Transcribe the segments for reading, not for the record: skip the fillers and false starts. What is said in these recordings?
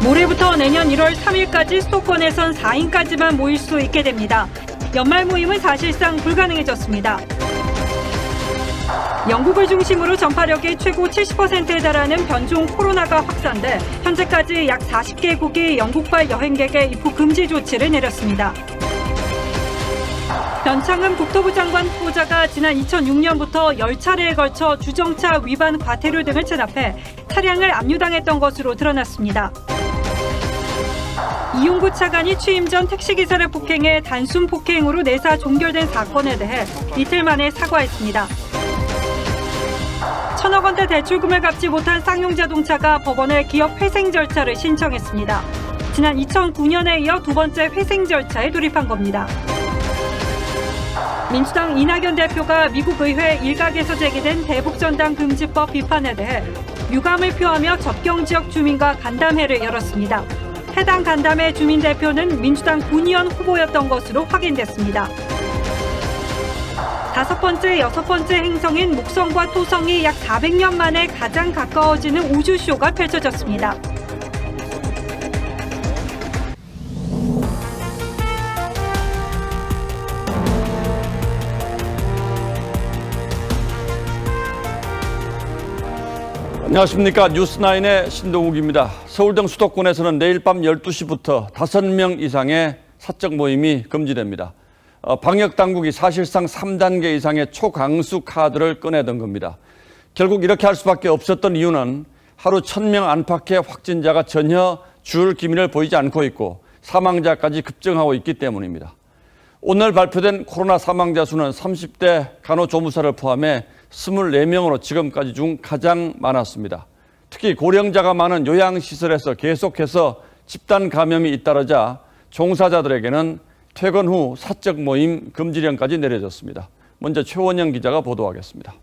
모레부터 내년 1월 3일까지 수도권에선 4인까지만 모일 수 있게 됩니다. 연말 모임은 사실상 불가능해졌습니다. 영국을 중심으로 전파력이 최고 70%에 달하는 변종 코로나가 확산돼 현재까지 약 40개국이 영국발 여행객의 입국 금지 조치를 내렸습니다. 변창흠 국토부 장관 후보자가 지난 2006년부터 10차례에 걸쳐 주정차 위반 과태료 등을 체납해 차량을 압류당했던 것으로 드러났습니다. 이용구 차관이 취임 전 택시기사를 폭행해 단순 폭행으로 내사 종결된 사건에 대해 이틀 만에 사과했습니다. 1,000억 원대 대출금을 갚지 못한 쌍용자동차가 법원에 기업 회생 절차를 신청했습니다. 지난 2009년에 이어 두 번째 회생 절차에 돌입한 겁니다. 민주당 이낙연 대표가 미국 의회 일각에서 제기된 대북전단 금지법 비판에 대해 유감을 표하며 접경지역 주민과 간담회를 열었습니다. 해당 간담회 주민 대표는 민주당 군의원 후보였던 것으로 확인됐습니다. 다섯 번째, 여섯 번째 행성인 목성과 토성이 약 400년 만에 가장 가까워지는 우주쇼가 펼쳐졌습니다. 안녕하십니까. 뉴스9의 신동욱입니다. 서울 등 수도권에서는 내일 밤 12시부터 5명 이상의 사적 모임이 금지됩니다. 방역당국이 사실상 3단계 이상의 초강수 카드를 꺼내던 겁니다. 결국 이렇게 할 수밖에 없었던 이유는 하루 1,000명 안팎의 확진자가 전혀 줄 기미를 보이지 않고 있고 사망자까지 급증하고 있기 때문입니다. 오늘 발표된 코로나 사망자 수는 30대 간호조무사를 포함해 24명으로 지금까지 중 가장 많았습니다. 특히 고령자가 많은 요양시설에서 계속해서 집단 감염이 잇따르자 종사자들에게는 퇴근 후 사적 모임 금지령까지 내려졌습니다. 먼저 최원영 기자가 보도하겠습니다.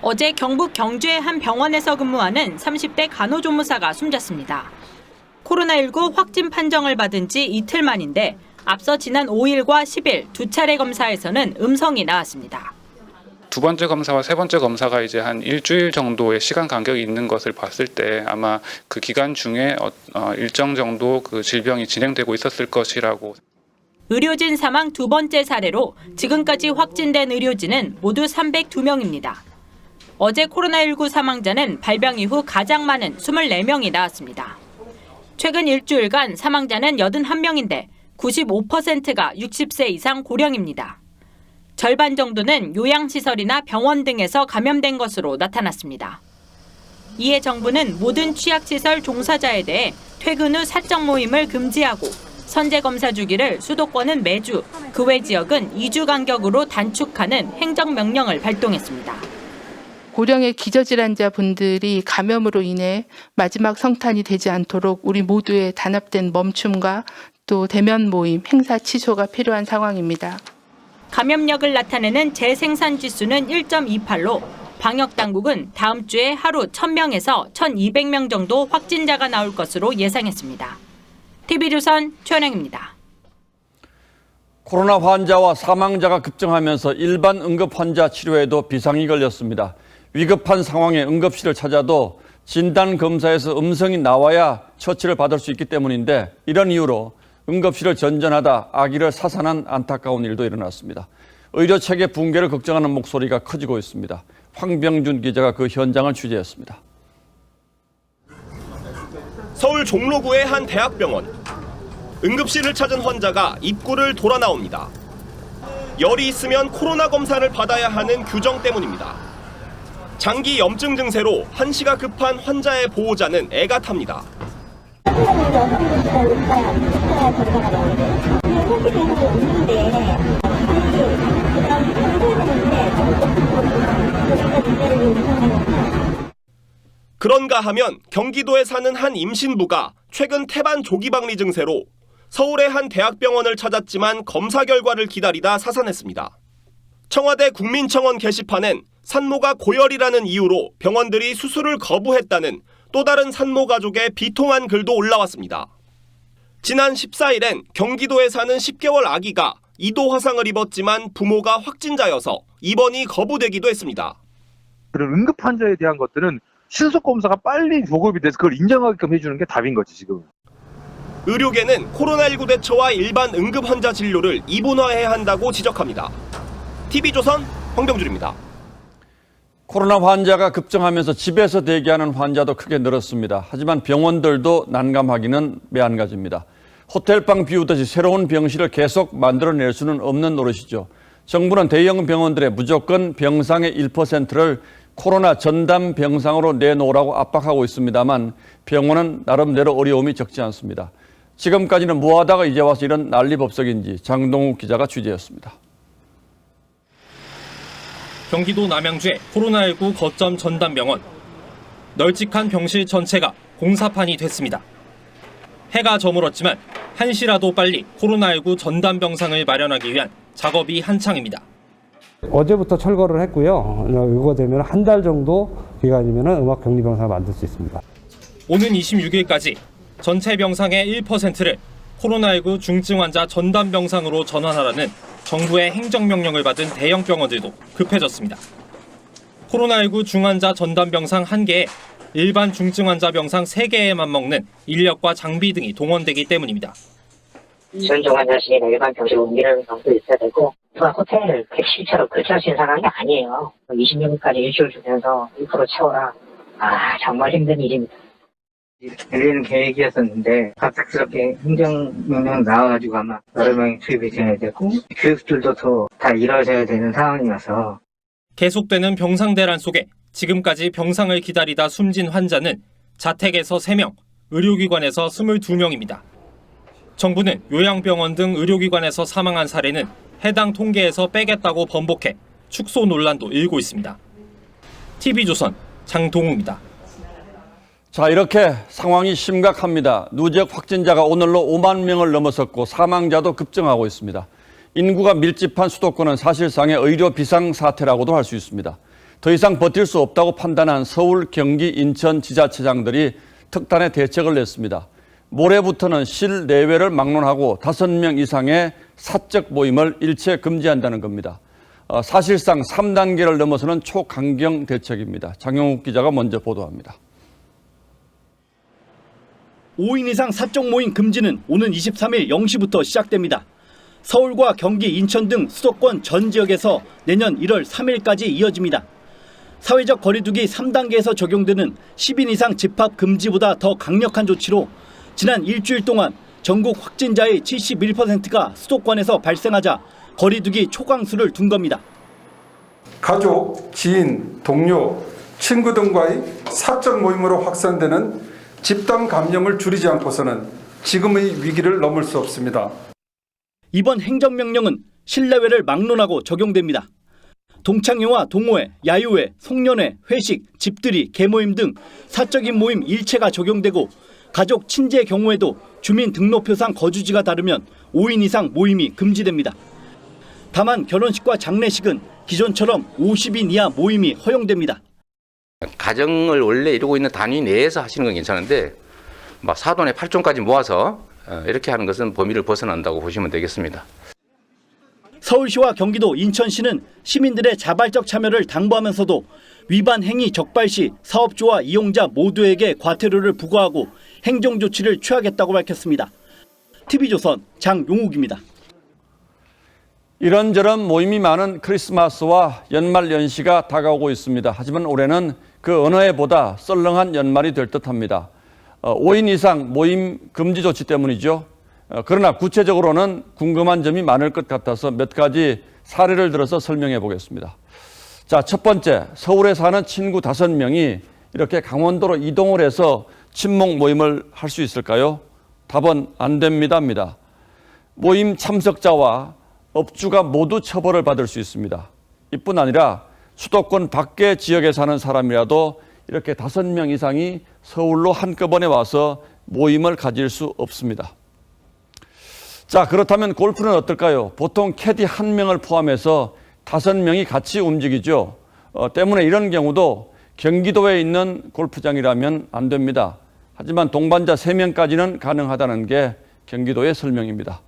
어제 경북 경주의 한 병원에서 근무하는 30대 간호조무사가 숨졌습니다. 코로나19 확진 판정을 받은 지 이틀 만인데 앞서 지난 5일과 10일 두 차례 검사에서는 음성이 나왔습니다. 두 번째 검사와 세 번째 검사가 이제 한 일주일 정도의 시간 간격이 있는 것을 봤을 때 아마 그 기간 중에 일정 정도 그 질병이 진행되고 있었을 것이라고. 의료진 사망 두 번째 사례로 지금까지 확진된 의료진은 모두 302명입니다. 어제 코로나19 사망자는 발병 이후 가장 많은 24명이 나왔습니다. 최근 일주일간 사망자는 81명인데 95%가 60세 이상 고령입니다. 절반 정도는 요양시설이나 병원 등에서 감염된 것으로 나타났습니다. 이에 정부는 모든 취약시설 종사자에 대해 퇴근 후 사적 모임을 금지하고 선제검사 주기를 수도권은 매주, 그 외 지역은 2주 간격으로 단축하는 행정명령을 발동했습니다. 고령의 기저질환자 분들이 감염으로 인해 마지막 성탄이 되지 않도록 우리 모두의 단합된 멈춤과 또 대면 모임, 행사 취소가 필요한 상황입니다. 감염력을 나타내는 재생산 지수는 1.28로 방역당국은 다음 주에 하루 1,000명에서 1,200명 정도 확진자가 나올 것으로 예상했습니다. TV조선 최원영입니다. 코로나 환자와 사망자가 급증하면서 일반 응급 환자 치료에도 비상이 걸렸습니다. 위급한 상황에 응급실을 찾아도 진단검사에서 음성이 나와야 처치를 받을 수 있기 때문인데 이런 이유로 응급실을 전전하다 아기를 사산한 안타까운 일도 일어났습니다. 의료체계 붕괴를 걱정하는 목소리가 커지고 있습니다. 황병준 기자가 그 현장을 취재했습니다. 서울 종로구의 한 대학병원. 응급실을 찾은 환자가 입구를 돌아 나옵니다. 열이 있으면 코로나 검사를 받아야 하는 규정 때문입니다. 장기 염증 증세로 한시가 급한 환자의 보호자는 애가 탑니다. 그런가 하면 경기도에 사는 한 임신부가 최근 태반 조기박리 증세로 서울의 한 대학병원을 찾았지만 검사 결과를 기다리다 사산했습니다. 청와대 국민청원 게시판엔 산모가 고열이라는 이유로 병원들이 수술을 거부했다는 또 다른 산모 가족의 비통한 글도 올라왔습니다. 지난 14일엔 경기도에 사는 10개월 아기가 2도 화상을 입었지만 부모가 확진자여서 입원이 거부되기도 했습니다. 그런 응급 환자에 대한 것들은 신속 검사가 빨리 보급이 돼서 그걸 인정하게끔 해주는 게 답인 거지 지금. 의료계는 코로나19 대처와 일반 응급 환자 진료를 이분화해야 한다고 지적합니다. TV조선 황병준입니다. 코로나 환자가 급증하면서 집에서 대기하는 환자도 크게 늘었습니다. 하지만 병원들도 난감하기는 매한가지입니다. 호텔방 비우듯이 새로운 병실을 계속 만들어낼 수는 없는 노릇이죠. 정부는 대형 병원들의 무조건 병상의 1%를 코로나 전담 병상으로 내놓으라고 압박하고 있습니다만 병원은 나름대로 어려움이 적지 않습니다. 지금까지는 뭐하다가 이제 와서 이런 난리법석인지 장동욱 기자가 취재했습니다. 경기도 남양주의 코로나19 거점 전담병원. 널찍한 병실 전체가 공사판이 됐습니다. 해가 저물었지만 한시라도 빨리 코로나19 전담 병상을 마련하기 위한 작업이 한창입니다. 어제부터 철거를 했고요. 이거 되면 한 달 정도 기간이면 음악 격리 병상을 만들 수 있습니다. 오는 26일까지 전체 병상의 1%를 코로나19 중증 환자 전담 병상으로 전환하라는 정부의 행정명령을 받은 대형 병원들도 급해졌습니다. 코로나19 중환자 전담 병상 1개에 일반 중증 환자 병상 3개에만 먹는 인력과 장비 등이 동원되기 때문입니다. 중증 환자실이나 일반 병실 옮기는 경우도 있어야 되고 또한 호텔 객실처럼 그렇게 수 있는 상황이 아니에요. 26일까지 일주일 주면서 1% 채워라. 정말 힘든 일입니다. 열리는 계획이었었는데 갑작스럽게 행정명령 나와가지고 아마 여러 명이 투입이 돼야 되고 교육들도 더 다 이루어져야 되는 상황이어서 계속되는 병상 대란 속에 지금까지 병상을 기다리다 숨진 환자는 자택에서 3명, 의료기관에서 22명입니다. 정부는 요양병원 등 의료기관에서 사망한 사례는 해당 통계에서 빼겠다고 번복해 축소 논란도 일고 있습니다. TV조선 장동우입니다. 자, 이렇게 상황이 심각합니다. 누적 확진자가 오늘로 5만 명을 넘어섰고 사망자도 급증하고 있습니다. 인구가 밀집한 수도권은 사실상의 의료 비상사태라고도 할 수 있습니다. 더 이상 버틸 수 없다고 판단한 서울, 경기, 인천 지자체장들이 특단의 대책을 냈습니다. 모레부터는 실내외를 막론하고 5명 이상의 사적 모임을 일체 금지한다는 겁니다. 사실상 3단계를 넘어서는 초강경 대책입니다. 장영욱 기자가 먼저 보도합니다. 5인 이상 사적 모임 금지는 오는 23일 0시부터 시작됩니다. 서울과 경기, 인천 등 수도권 전 지역에서 내년 1월 3일까지 이어집니다. 사회적 거리두기 3단계에서 적용되는 10인 이상 집합 금지보다 더 강력한 조치로 지난 일주일 동안 전국 확진자의 71%가 수도권에서 발생하자 거리두기 초강수를 둔 겁니다. 가족, 지인, 동료, 친구 등과의 사적 모임으로 확산되는 집단 감염을 줄이지 않고서는 지금의 위기를 넘을 수 없습니다. 이번 행정명령은 실내외를 막론하고 적용됩니다. 동창회와 동호회, 야유회, 송년회, 회식, 집들이, 개모임 등 사적인 모임 일체가 적용되고 가족, 친지의 경우에도 주민등록표상 거주지가 다르면 5인 이상 모임이 금지됩니다. 다만 결혼식과 장례식은 기존처럼 50인 이하 모임이 허용됩니다. 가정을 원래 이루고 있는 단위 내에서 하시는 건 괜찮은데 막 사돈의 8종까지 모아서 이렇게 하는 것은 범위를 벗어난다고 보시면 되겠습니다. 서울시와 경기도, 인천시는 시민들의 자발적 참여를 당부하면서도 위반 행위 적발 시 사업주와 이용자 모두에게 과태료를 부과하고 행정조치를 취하겠다고 밝혔습니다. TV조선 장용욱입니다. 이런저런 모임이 많은 크리스마스와 연말 연시가 다가오고 있습니다. 하지만 올해는 그 어느 해보다 썰렁한 연말이 될 듯합니다. 5인 이상 모임 금지 조치 때문이죠. 그러나 구체적으로는 궁금한 점이 많을 것 같아서 몇 가지 사례를 들어서 설명해 보겠습니다. 자, 첫 번째, 서울에 사는 친구 5명이 이렇게 강원도로 이동을 해서 친목 모임을 할 수 있을까요? 답은 안 됩니다입니다. 모임 참석자와 업주가 모두 처벌을 받을 수 있습니다. 이뿐 아니라 수도권 밖의 지역에 사는 사람이라도 이렇게 5명 이상이 서울로 한꺼번에 와서 모임을 가질 수 없습니다. 자, 그렇다면 골프는 어떨까요? 보통 캐디 1명을 포함해서 5명이 같이 움직이죠. 때문에 이런 경우도 경기도에 있는 골프장이라면 안 됩니다. 하지만 동반자 3명까지는 가능하다는 게 경기도의 설명입니다.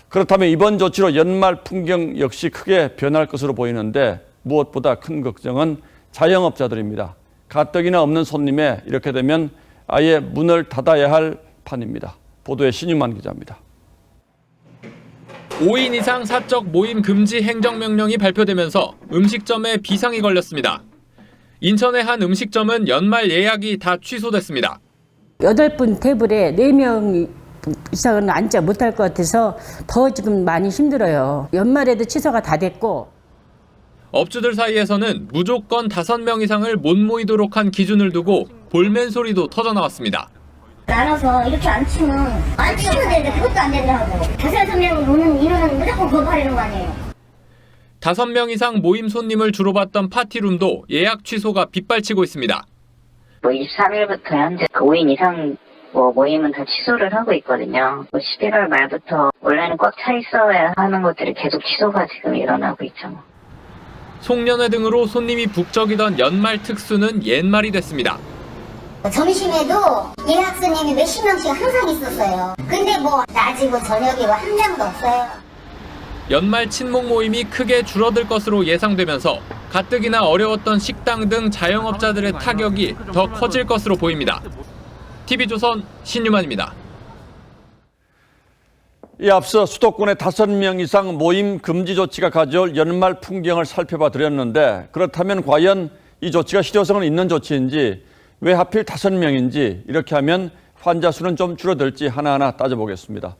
그렇다면 이번 조치로 연말 풍경 역시 크게 변할 것으로 보이는데 무엇보다 큰 걱정은 자영업자들입니다. 가뜩이나 없는 손님에 이렇게 되면 아예 문을 닫아야 할 판입니다. 보도에 신유만 기자입니다. 5인 이상 사적 모임 금지 행정명령이 발표되면서 음식점에 비상이 걸렸습니다. 인천의 한 음식점은 연말 예약이 다 취소됐습니다. 8분 테이블에 4명 이상은 앉지 못할 것 같아서 더 지금 많이 힘들어요. 연말에도 취소가 다 됐고. 업주들 사이에서는 무조건 5명 이상을 못 모이도록 한 기준을 두고 볼멘 소리도 터져나왔습니다. 나눠서 이렇게 안 치면 되는데 그것도 안 된다고. 5명 오는 인원은 무조건 거부하려는 거 아니에요. 5명 이상 모임 손님을 주로 받던 파티룸도 예약 취소가 빗발치고 있습니다. 23일부터 현재 5인 이상 모임은 다 취소를 하고 있거든요. 11월 말부터 원래는 꽉 차 있어야 하는 것들이 계속 취소가 지금 일어나고 있죠. 송년회 등으로 손님이 북적이던 연말 특수는 옛말이 됐습니다. 점심에도 예약 손님이 몇십 명씩 항상 있었어요. 근데 낮이고 저녁이고 한 장도 없어요. 연말 친목 모임이 크게 줄어들 것으로 예상되면서 가뜩이나 어려웠던 식당 등 자영업자들의 타격이 더 커질 것으로 보입니다. TV조선 신유만입니다. 이 앞서 수도권의 5명 이상 모임 금지 조치가 가져올 연말 풍경을 살펴봐 드렸는데 그렇다면 과연 이 조치가 실효성은 있는 조치인지 왜 하필 5명인지 이렇게 하면 환자 수는 좀 줄어들지 하나하나 따져보겠습니다.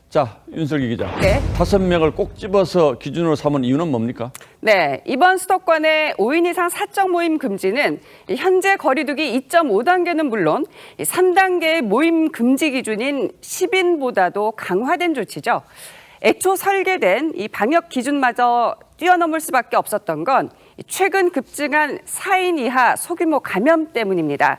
자, 윤슬기 기자. 네. 5명을 꼭 집어서 기준으로 삼은 이유는 뭡니까? 네, 이번 수도권의 5인 이상 사적 모임 금지는 현재 거리두기 2.5단계는 물론 3단계의 모임 금지 기준인 10인보다도 강화된 조치죠. 애초 설계된 이 방역 기준마저 뛰어넘을 수밖에 없었던 건 최근 급증한 4인 이하 소규모 감염 때문입니다.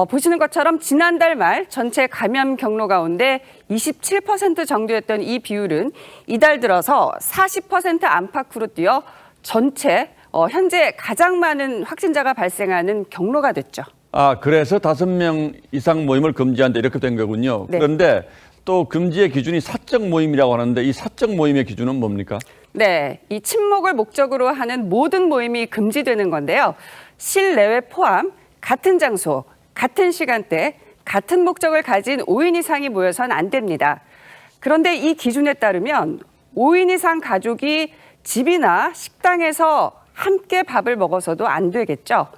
보시는 것처럼 지난달 말 전체 감염 경로 가운데 27% 정도였던 이 비율은 이달 들어서 40% 안팎으로 뛰어 전체 현재 가장 많은 확진자가 발생하는 경로가 됐죠. 아, 그래서 5명 이상 모임을 금지한다 이렇게 된 거군요. 네. 그런데 또 금지의 기준이 사적 모임이라고 하는데 이 사적 모임의 기준은 뭡니까? 네, 이 친목을 목적으로 하는 모든 모임이 금지되는 건데요. 실내외 포함 같은 장소, 같은 시간대, 같은 목적을 가진 5인 이상이 모여선 안 됩니다. 그런데 이 기준에 따르면 5인 이상 가족이 집이나 식당에서 함께 밥을 먹어서도 안 되겠죠.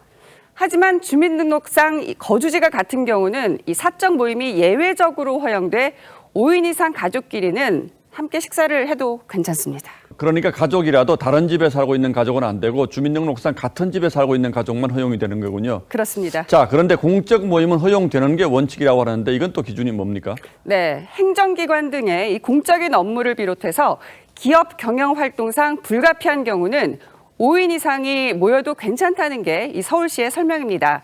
하지만 주민등록상 거주지가 같은 경우는 이 사적 모임이 예외적으로 허용돼 5인 이상 가족끼리는 함께 식사를 해도 괜찮습니다. 그러니까 가족이라도 다른 집에 살고 있는 가족은 안 되고 주민등록상 같은 집에 살고 있는 가족만 허용이 되는 거군요. 그렇습니다. 자, 그런데 공적 모임은 허용되는 게 원칙이라고 하는데 이건 또 기준이 뭡니까? 네, 행정기관 등의 이 공적인 업무를 비롯해서 기업 경영 활동상 불가피한 경우는 5인 이상이 모여도 괜찮다는 게 이 서울시의 설명입니다.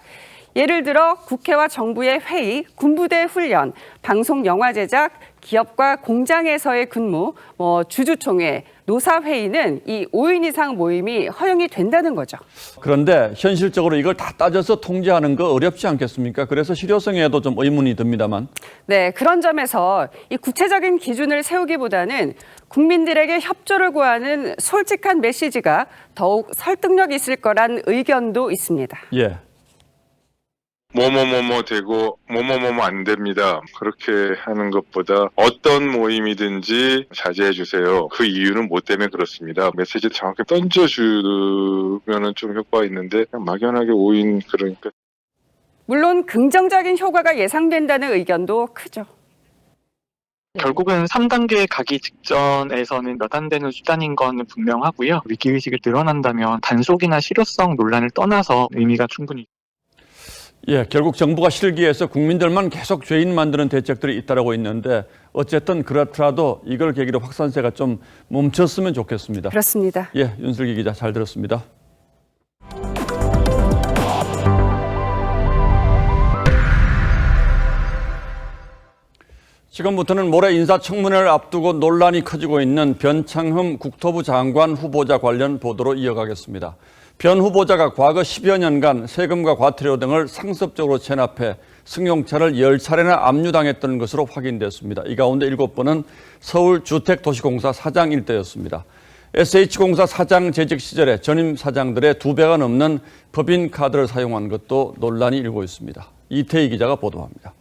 예를 들어 국회와 정부의 회의, 군부대 훈련, 방송 영화 제작, 기업과 공장에서의 근무, 주주총회, 노사회의는 이 5인 이상 모임이 허용이 된다는 거죠. 그런데 현실적으로 이걸 다 따져서 통제하는 거 어렵지 않겠습니까? 그래서 실효성에도 좀 의문이 듭니다만. 네, 그런 점에서 이 구체적인 기준을 세우기보다는 국민들에게 협조를 구하는 솔직한 메시지가 더욱 설득력 있을 거란 의견도 있습니다. 예. 뭐뭐뭐뭐 되고 뭐뭐뭐뭐 안 됩니다. 그렇게 하는 것보다 어떤 모임이든지 자제해 주세요. 그 이유는 뭐 때문에 그렇습니다. 메시지 정확히 던져주면은 좀 효과가 있는데 그냥 막연하게 5인 그러니까. 물론 긍정적인 효과가 예상된다는 의견도 크죠. 결국은 3단계 가기 직전에서는 몇 안 되는 수단인 건 분명하고요. 위기의식이 늘어난다면 단속이나 실효성 논란을 떠나서 의미가 충분히 예, 결국 정부가 실기해서 국민들만 계속 죄인 만드는 대책들이 있다라고 있는데 어쨌든 그렇더라도 이걸 계기로 확산세가 좀 멈췄으면 좋겠습니다. 그렇습니다. 예, 윤슬기 기자 잘 들었습니다. 지금부터는 모레 인사청문회를 앞두고 논란이 커지고 있는 변창흠 국토부 장관 후보자 관련 보도로 이어가겠습니다. 변 후보자가 과거 10여 년간 세금과 과태료 등을 상습적으로 체납해 승용차를 10차례나 압류당했던 것으로 확인됐습니다. 이 가운데 7번은 서울주택도시공사 사장 일대였습니다. SH공사 사장 재직 시절에 전임 사장들의 2배가 넘는 법인카드를 사용한 것도 논란이 일고 있습니다. 이태희 기자가 보도합니다.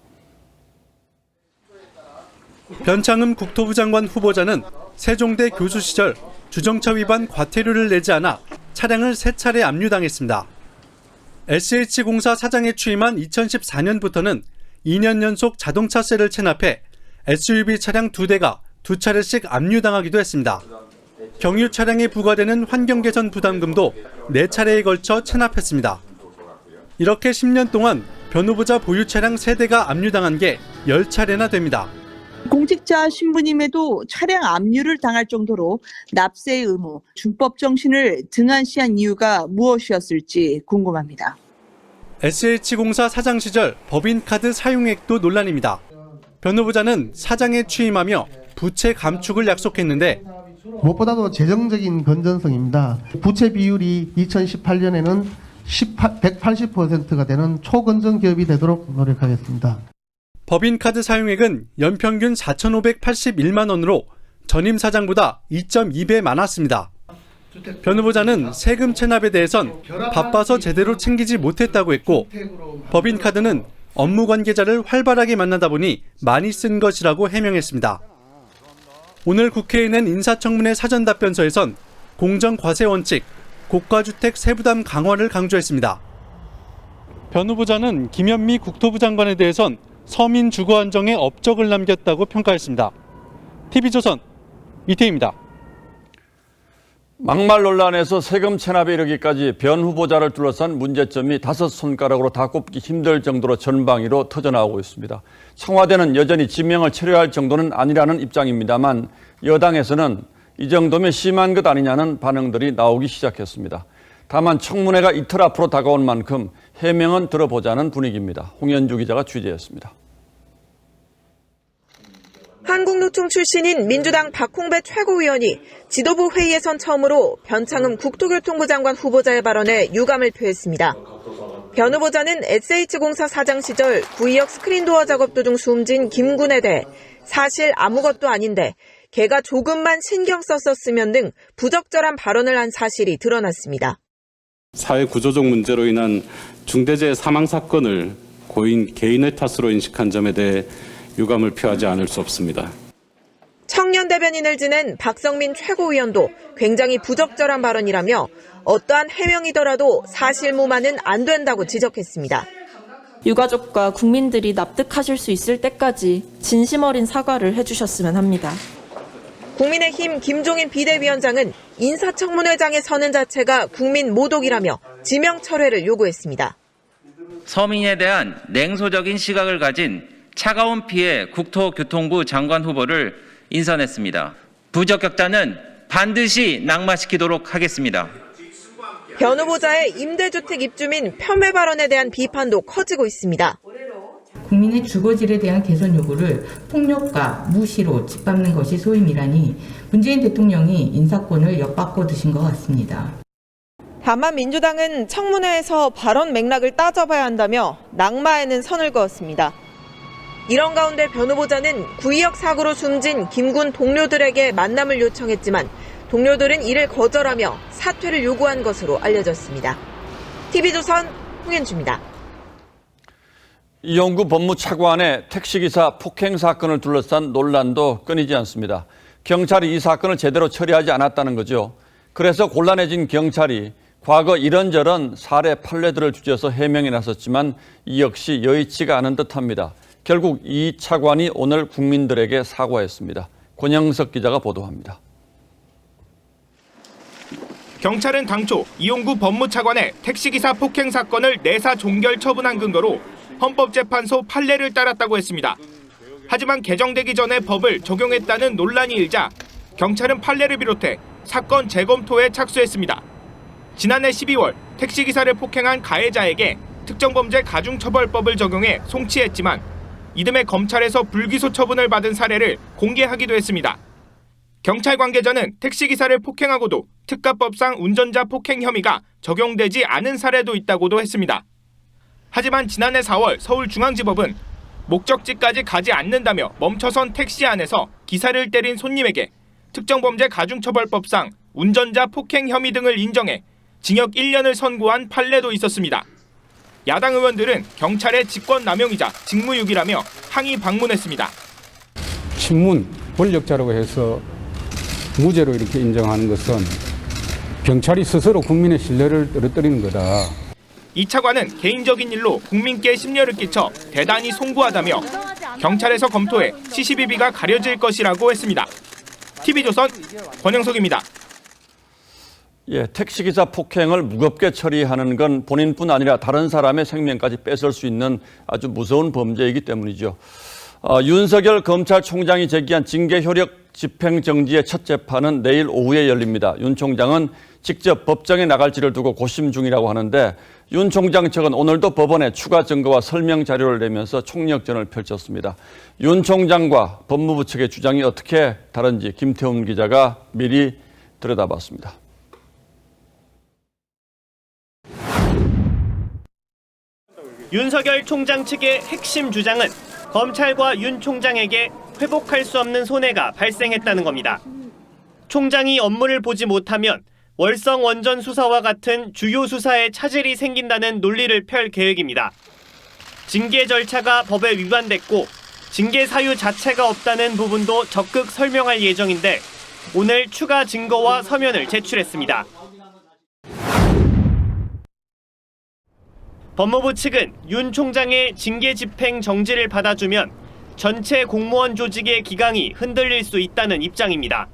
변창흠 국토부 장관 후보자는 세종대 교수 시절 주정차 위반 과태료를 내지 않아 차량을 3차례 압류당했습니다. SH공사 사장에 취임한 2014년부터는 2년 연속 자동차세를 체납해 SUV 차량 2대가 2차례씩 압류당하기도 했습니다. 경유 차량에 부과되는 환경개선 부담금도 4차례에 걸쳐 체납했습니다. 이렇게 10년 동안 변후보자 보유 차량 3대가 압류당한 게 10차례나 됩니다. 공직자 신분임에도 차량 압류를 당할 정도로 납세 의무, 준법 정신을 등한시한 이유가 무엇이었을지 궁금합니다. SH공사 사장 시절 법인카드 사용액도 논란입니다. 변 후보자는 사장에 취임하며 부채 감축을 약속했는데 무엇보다도 재정적인 건전성입니다. 부채 비율이 2018년에는 180%가 되는 초건전 기업이 되도록 노력하겠습니다. 법인카드 사용액은 연평균 4,581만 원으로 전임 사장보다 2.2배 많았습니다. 변 후보자는 세금 체납에 대해선 바빠서 제대로 챙기지 못했다고 했고 법인카드는 업무 관계자를 활발하게 만나다 보니 많이 쓴 것이라고 해명했습니다. 오늘 국회에 낸 인사청문회 사전답변서에선 공정과세 원칙, 고가주택 세부담 강화를 강조했습니다. 변 후보자는 김현미 국토부 장관에 대해선 서민 주거 안정에 업적을 남겼다고 평가했습니다. TV조선 이태희입니다. 막말 논란에서 세금 체납에 이르기까지 변 후보자를 둘러싼 문제점이 5손가락으로 다 꼽기 힘들 정도로 전방위로 터져나오고 있습니다. 청와대는 여전히 지명을 철회할 정도는 아니라는 입장입니다만 여당에서는 이 정도면 심한 것 아니냐는 반응들이 나오기 시작했습니다. 다만 청문회가 이틀 앞으로 다가온 만큼 해명은 들어보자는 분위기입니다. 홍현주 기자가 취재했습니다. 한국노총 출신인 민주당 박홍배 최고위원이 지도부 회의에선 처음으로 변창흠 국토교통부 장관 후보자의 발언에 유감을 표했습니다. 변 후보자는 SH공사 사장 시절 구의역 스크린도어 작업 도중 숨진 김군에 대해 사실 아무것도 아닌데 걔가 조금만 신경 썼었으면 등 부적절한 발언을 한 사실이 드러났습니다. 사회 구조적 문제로 인한 중대재해 사망 사건을 고인 개인의 탓으로 인식한 점에 대해 유감을 표하지 않을 수 없습니다. 청년 대변인을 지낸 박성민 최고위원도 굉장히 부적절한 발언이라며 어떠한 해명이더라도 사실무마는 안 된다고 지적했습니다. 유가족과 국민들이 납득하실 수 있을 때까지 진심 어린 사과를 해주셨으면 합니다. 국민의힘 김종인 비대위원장은 인사청문회장에 서는 자체가 국민 모독이라며 지명 철회를 요구했습니다. 서민에 대한 냉소적인 시각을 가진 차가운 피해 국토교통부 장관 후보를 인선했습니다. 부적격자는 반드시 낙마시키도록 하겠습니다. 변 후보자의 임대주택 입주민 폄훼 발언에 대한 비판도 커지고 있습니다. 국민의 주거질에 대한 개선 요구를 폭력과 무시로 짓밟는 것이 소임이라니 문재인 대통령이 인사권을 엿바꿔 드신 것 같습니다. 다만 민주당은 청문회에서 발언 맥락을 따져봐야 한다며 낙마에는 선을 그었습니다. 이런 가운데 변 후보자는 구의역 사고로 숨진 김군 동료들에게 만남을 요청했지만 동료들은 이를 거절하며 사퇴를 요구한 것으로 알려졌습니다. TV조선 홍현주입니다. 이용구 법무차관의 택시기사 폭행 사건을 둘러싼 논란도 끊이지 않습니다. 경찰이 이 사건을 제대로 처리하지 않았다는 거죠. 그래서 곤란해진 경찰이 과거 이런저런 사례 판례들을 주제서 해명에 나섰지만 이 역시 여의치가 않은 듯합니다. 결국 이 차관이 오늘 국민들에게 사과했습니다. 권영석 기자가 보도합니다. 경찰은 당초 이용구 법무차관의 택시기사 폭행 사건을 내사 종결 처분한 근거로 헌법재판소 판례를 따랐다고 했습니다. 하지만 개정되기 전에 법을 적용했다는 논란이 일자 경찰은 판례를 비롯해 사건 재검토에 착수했습니다. 지난해 12월 택시기사를 폭행한 가해자에게 특정범죄 가중처벌법을 적용해 송치했지만 이듬해 검찰에서 불기소 처분을 받은 사례를 공개하기도 했습니다. 경찰 관계자는 택시기사를 폭행하고도 특가법상 운전자 폭행 혐의가 적용되지 않은 사례도 있다고도 했습니다. 하지만 지난해 4월 서울중앙지법은 목적지까지 가지 않는다며 멈춰선 택시 안에서 기사를 때린 손님에게 특정범죄 가중처벌법상 운전자 폭행 혐의 등을 인정해 징역 1년을 선고한 판례도 있었습니다. 야당 의원들은 경찰의 직권남용이자 직무유기라며 항의 방문했습니다. 친문, 권력자라고 해서 무죄로 이렇게 인정하는 것은 경찰이 스스로 국민의 신뢰를 떨어뜨리는 거다. 이 차관은 개인적인 일로 국민께 심려를 끼쳐 대단히 송구하다며 경찰에서 검토해 시시비비가 가려질 것이라고 했습니다. TV조선 권영석입니다. 예, 택시기사 폭행을 무겁게 처리하는 건 본인뿐 아니라 다른 사람의 생명까지 뺏을 수 있는 아주 무서운 범죄이기 때문이죠. 윤석열 검찰총장이 제기한 징계효력 집행정지의 첫 재판은 내일 오후에 열립니다. 윤 총장은 직접 법정에 나갈지를 두고 고심 중이라고 하는데 윤 총장 측은 오늘도 법원에 추가 증거와 설명 자료를 내면서 총력전을 펼쳤습니다. 윤 총장과 법무부 측의 주장이 어떻게 다른지 김태훈 기자가 미리 들여다봤습니다. 윤석열 총장 측의 핵심 주장은 검찰과 윤 총장에게 회복할 수 없는 손해가 발생했다는 겁니다. 총장이 업무를 보지 못하면 월성 원전 수사와 같은 주요 수사에 차질이 생긴다는 논리를 펼 계획입니다. 징계 절차가 법에 위반됐고 징계 사유 자체가 없다는 부분도 적극 설명할 예정인데 오늘 추가 증거와 서면을 제출했습니다. 법무부 측은 윤 총장의 징계 집행 정지를 받아주면 전체 공무원 조직의 기강이 흔들릴 수 있다는 입장입니다.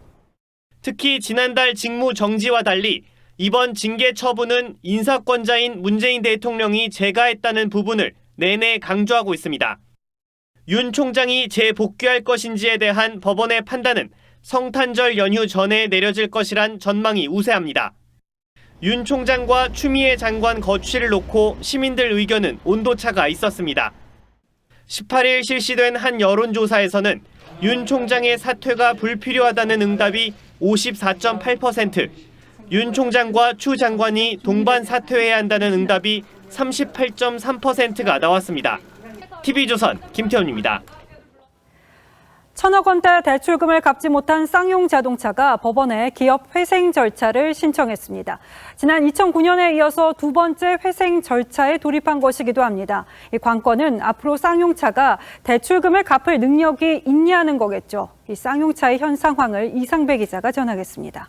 특히 지난달 직무 정지와 달리 이번 징계 처분은 인사권자인 문재인 대통령이 제가했다는 부분을 내내 강조하고 있습니다. 윤 총장이 재복귀할 것인지에 대한 법원의 판단은 성탄절 연휴 전에 내려질 것이란 전망이 우세합니다. 윤 총장과 추미애 장관 거취를 놓고 시민들 의견은 온도차가 있었습니다. 18일 실시된 한 여론조사에서는 윤 총장의 사퇴가 불필요하다는 응답이 54.8%, 윤 총장과 추 장관이 동반 사퇴해야 한다는 응답이 38.3%가 나왔습니다. TV조선 김태훈입니다. 1,000억 원대 대출금을 갚지 못한 쌍용 자동차가 법원에 기업 회생 절차를 신청했습니다. 지난 2009년에 이어서 두 번째 회생 절차에 돌입한 것이기도 합니다. 이 관건은 앞으로 쌍용차가 대출금을 갚을 능력이 있냐는 거겠죠. 이 쌍용차의 현 상황을 이상배 기자가 전하겠습니다.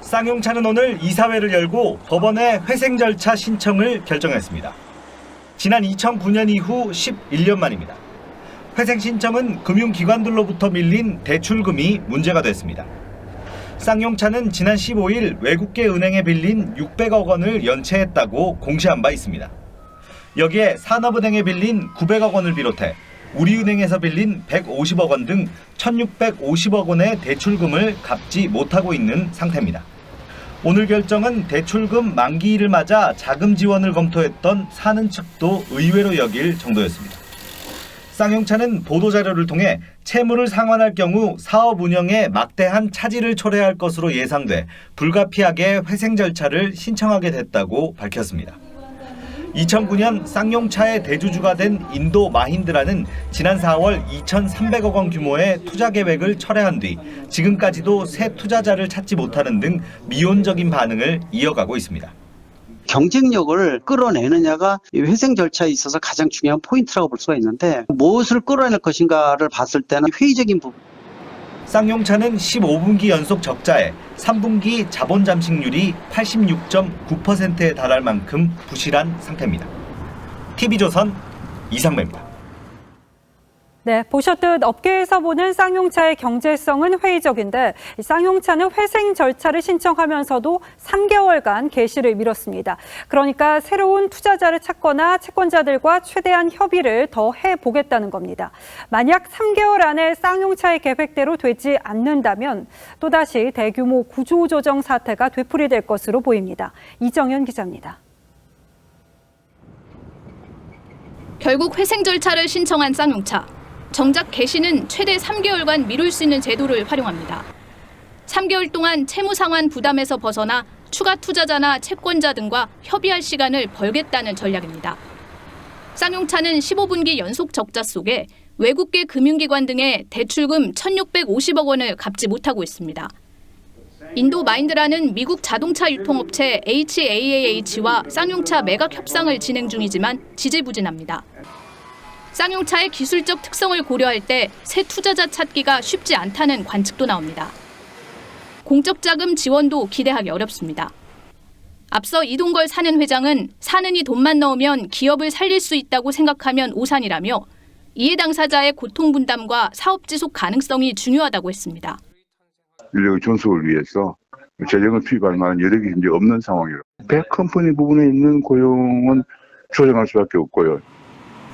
쌍용차는 오늘 이사회를 열고 법원에 회생 절차 신청을 결정했습니다. 지난 2009년 이후 11년 만입니다. 회생 신청은 금융기관들로부터 밀린 대출금이 문제가 됐습니다. 쌍용차는 지난 15일 외국계 은행에 빌린 600억 원을 연체했다고 공시한 바 있습니다. 여기에 산업은행에 빌린 900억 원을 비롯해 우리은행에서 빌린 150억 원 등 1,650억 원의 대출금을 갚지 못하고 있는 상태입니다. 오늘 결정은 대출금 만기일을 맞아 자금 지원을 검토했던 사는 측도 의외로 여길 정도였습니다. 쌍용차는 보도자료를 통해 채무를 상환할 경우 사업 운영에 막대한 차질을 초래할 것으로 예상돼 불가피하게 회생 절차를 신청하게 됐다고 밝혔습니다. 2009년 쌍용차의 대주주가 된 인도 마힌드라는 지난 4월 2,300억 원 규모의 투자 계획을 철회한 뒤 지금까지도 새 투자자를 찾지 못하는 등 미온적인 반응을 이어가고 있습니다. 경쟁력을 끌어내느냐가 회생 절차에 있어서 가장 중요한 포인트라고 볼 수가 있는데 무엇을 끌어낼 것인가를 봤을 때는 회의적인 부분. 쌍용차는 15분기 연속 적자에 3분기 자본 잠식률이 86.9%에 달할 만큼 부실한 상태입니다. TV조선 이상배입니다. 네, 보셨듯 업계에서 보는 쌍용차의 경제성은 회의적인데 쌍용차는 회생 절차를 신청하면서도 3개월간 개시를 미뤘습니다. 그러니까 새로운 투자자를 찾거나 채권자들과 최대한 협의를 더 해보겠다는 겁니다. 만약 3개월 안에 쌍용차의 계획대로 되지 않는다면 또다시 대규모 구조조정 사태가 되풀이될 것으로 보입니다. 이정현 기자입니다. 결국 회생 절차를 신청한 쌍용차. 정작 개시는 최대 3개월간 미룰 수 있는 제도를 활용합니다. 3개월 동안 채무 상환 부담에서 벗어나 추가 투자자나 채권자 등과 협의할 시간을 벌겠다는 전략입니다. 쌍용차는 15분기 연속 적자 속에 외국계 금융기관 등의 대출금 1,650억 원을 갚지 못하고 있습니다. 인도 마인드라는 미국 자동차 유통업체 HAAH와 쌍용차 매각 협상을 진행 중이지만 지지부진합니다. 쌍용차의 기술적 특성을 고려할 때 새 투자자 찾기가 쉽지 않다는 관측도 나옵니다. 공적 자금 지원도 기대하기 어렵습니다. 앞서 이동걸 사는 회장은 사는이 돈만 넣으면 기업을 살릴 수 있다고 생각하면 오산이라며 이해 당사자의 고통 분담과 사업 지속 가능성이 중요하다고 했습니다. 인력의 존속을 위해서 재정을 투입할 만한 여력이 현재 없는 상황이에요. 컴퍼니 부분에 있는 고용은 조정할 수밖에 없고요.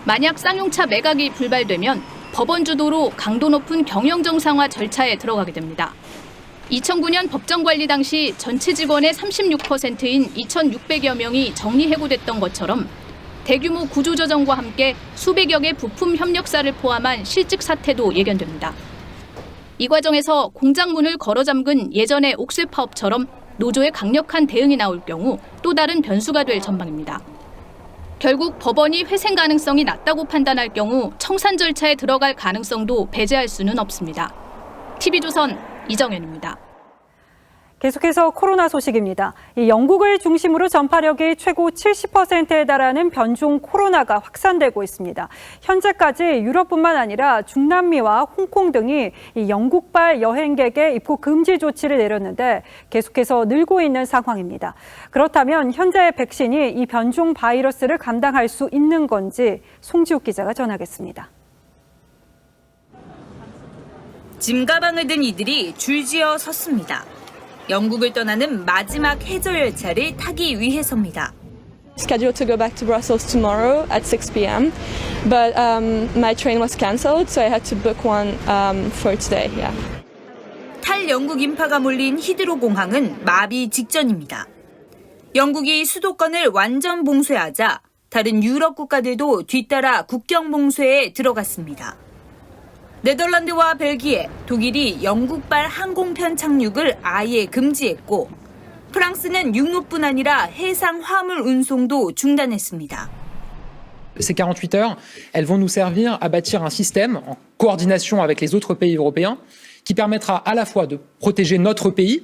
만약 쌍용차 매각이 불발되면 법원 주도로 강도 높은 경영 정상화 절차에 들어가게 됩니다. 2009년 법정 관리 당시 전체 직원의 36%인 2,600여 명이 정리해고됐던 것처럼 대규모 구조조정과 함께 수백여 개 부품 협력사를 포함한 실직 사태도 예견됩니다. 이 과정에서 공장 문을 걸어 잠근 예전의 옥쇠 파업처럼 노조의 강력한 대응이 나올 경우 또 다른 변수가 될 전망입니다. 결국 법원이 회생 가능성이 낮다고 판단할 경우 청산 절차에 들어갈 가능성도 배제할 수는 없습니다. TV조선 이정현입니다. 계속해서 코로나 소식입니다. 이 영국을 중심으로 전파력이 최고 70%에 달하는 변종 코로나가 확산되고 있습니다. 현재까지 유럽뿐만 아니라 중남미와 홍콩 등이 이 영국발 여행객의 입국 금지 조치를 내렸는데 계속해서 늘고 있는 상황입니다. 그렇다면 현재 백신이 이 변종 바이러스를 감당할 수 있는 건지 송지욱 기자가 전하겠습니다. 짐 가방을 든 이들이 줄지어 섰습니다. 영국을 떠나는 마지막 해저 열차를 타기 위해서입니다. Scheduled to go back to Brussels tomorrow at 6 p.m. But my train was cancelled, so I had to book one for today. Yeah. 탈 영국 인파가 몰린 히드로 공항은 마비 직전입니다. 영국이 수도권을 완전 봉쇄하자 다른 유럽 국가들도 뒤따라 국경 봉쇄에 들어갔습니다. 네덜란드와 벨기에, 독일이 영국발 항공편 착륙을 아예 금지했고 프랑스는 육로뿐 아니라 해상 화물 운송도 중단했습니다. Ces 48 heures, elles vont nous servir à bâtir un système en coordination avec les autres pays européens qui permettra à la fois de protéger notre pays.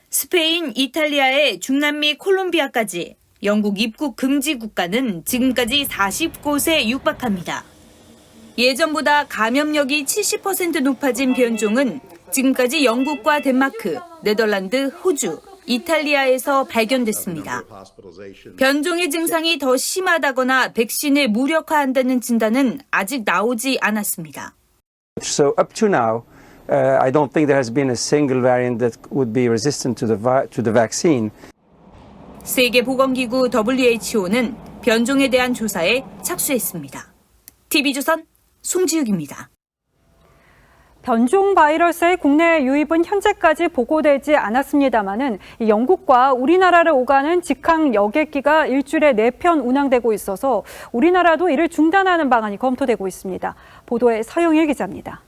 스페인, 이탈리아의 중남미 콜롬비아까지 영국 입국 금지 국가는 지금까지 40곳에 육박합니다. 예전보다 감염력이 70% 높아진 변종은 지금까지 영국과 덴마크, 네덜란드, 호주, 이탈리아에서 발견됐습니다. 변종의 증상이 더 심하다거나 백신을 무력화한다는 진단은 아직 나오지 않았습니다. So up to now, I don't think there has been a single variant that would be resistant to the vaccine. 세계보건기구 WHO는 변종에 대한 조사에 착수했습니다. TV조선 송지욱입니다. 변종 바이러스의 국내 유입은 현재까지 보고되지 않았습니다마는 영국과 우리나라를 오가는 직항 여객기가 일주일에 4편 운항되고 있어서 우리나라도 이를 중단하는 방안이 검토되고 있습니다. 보도에 서영일 기자입니다.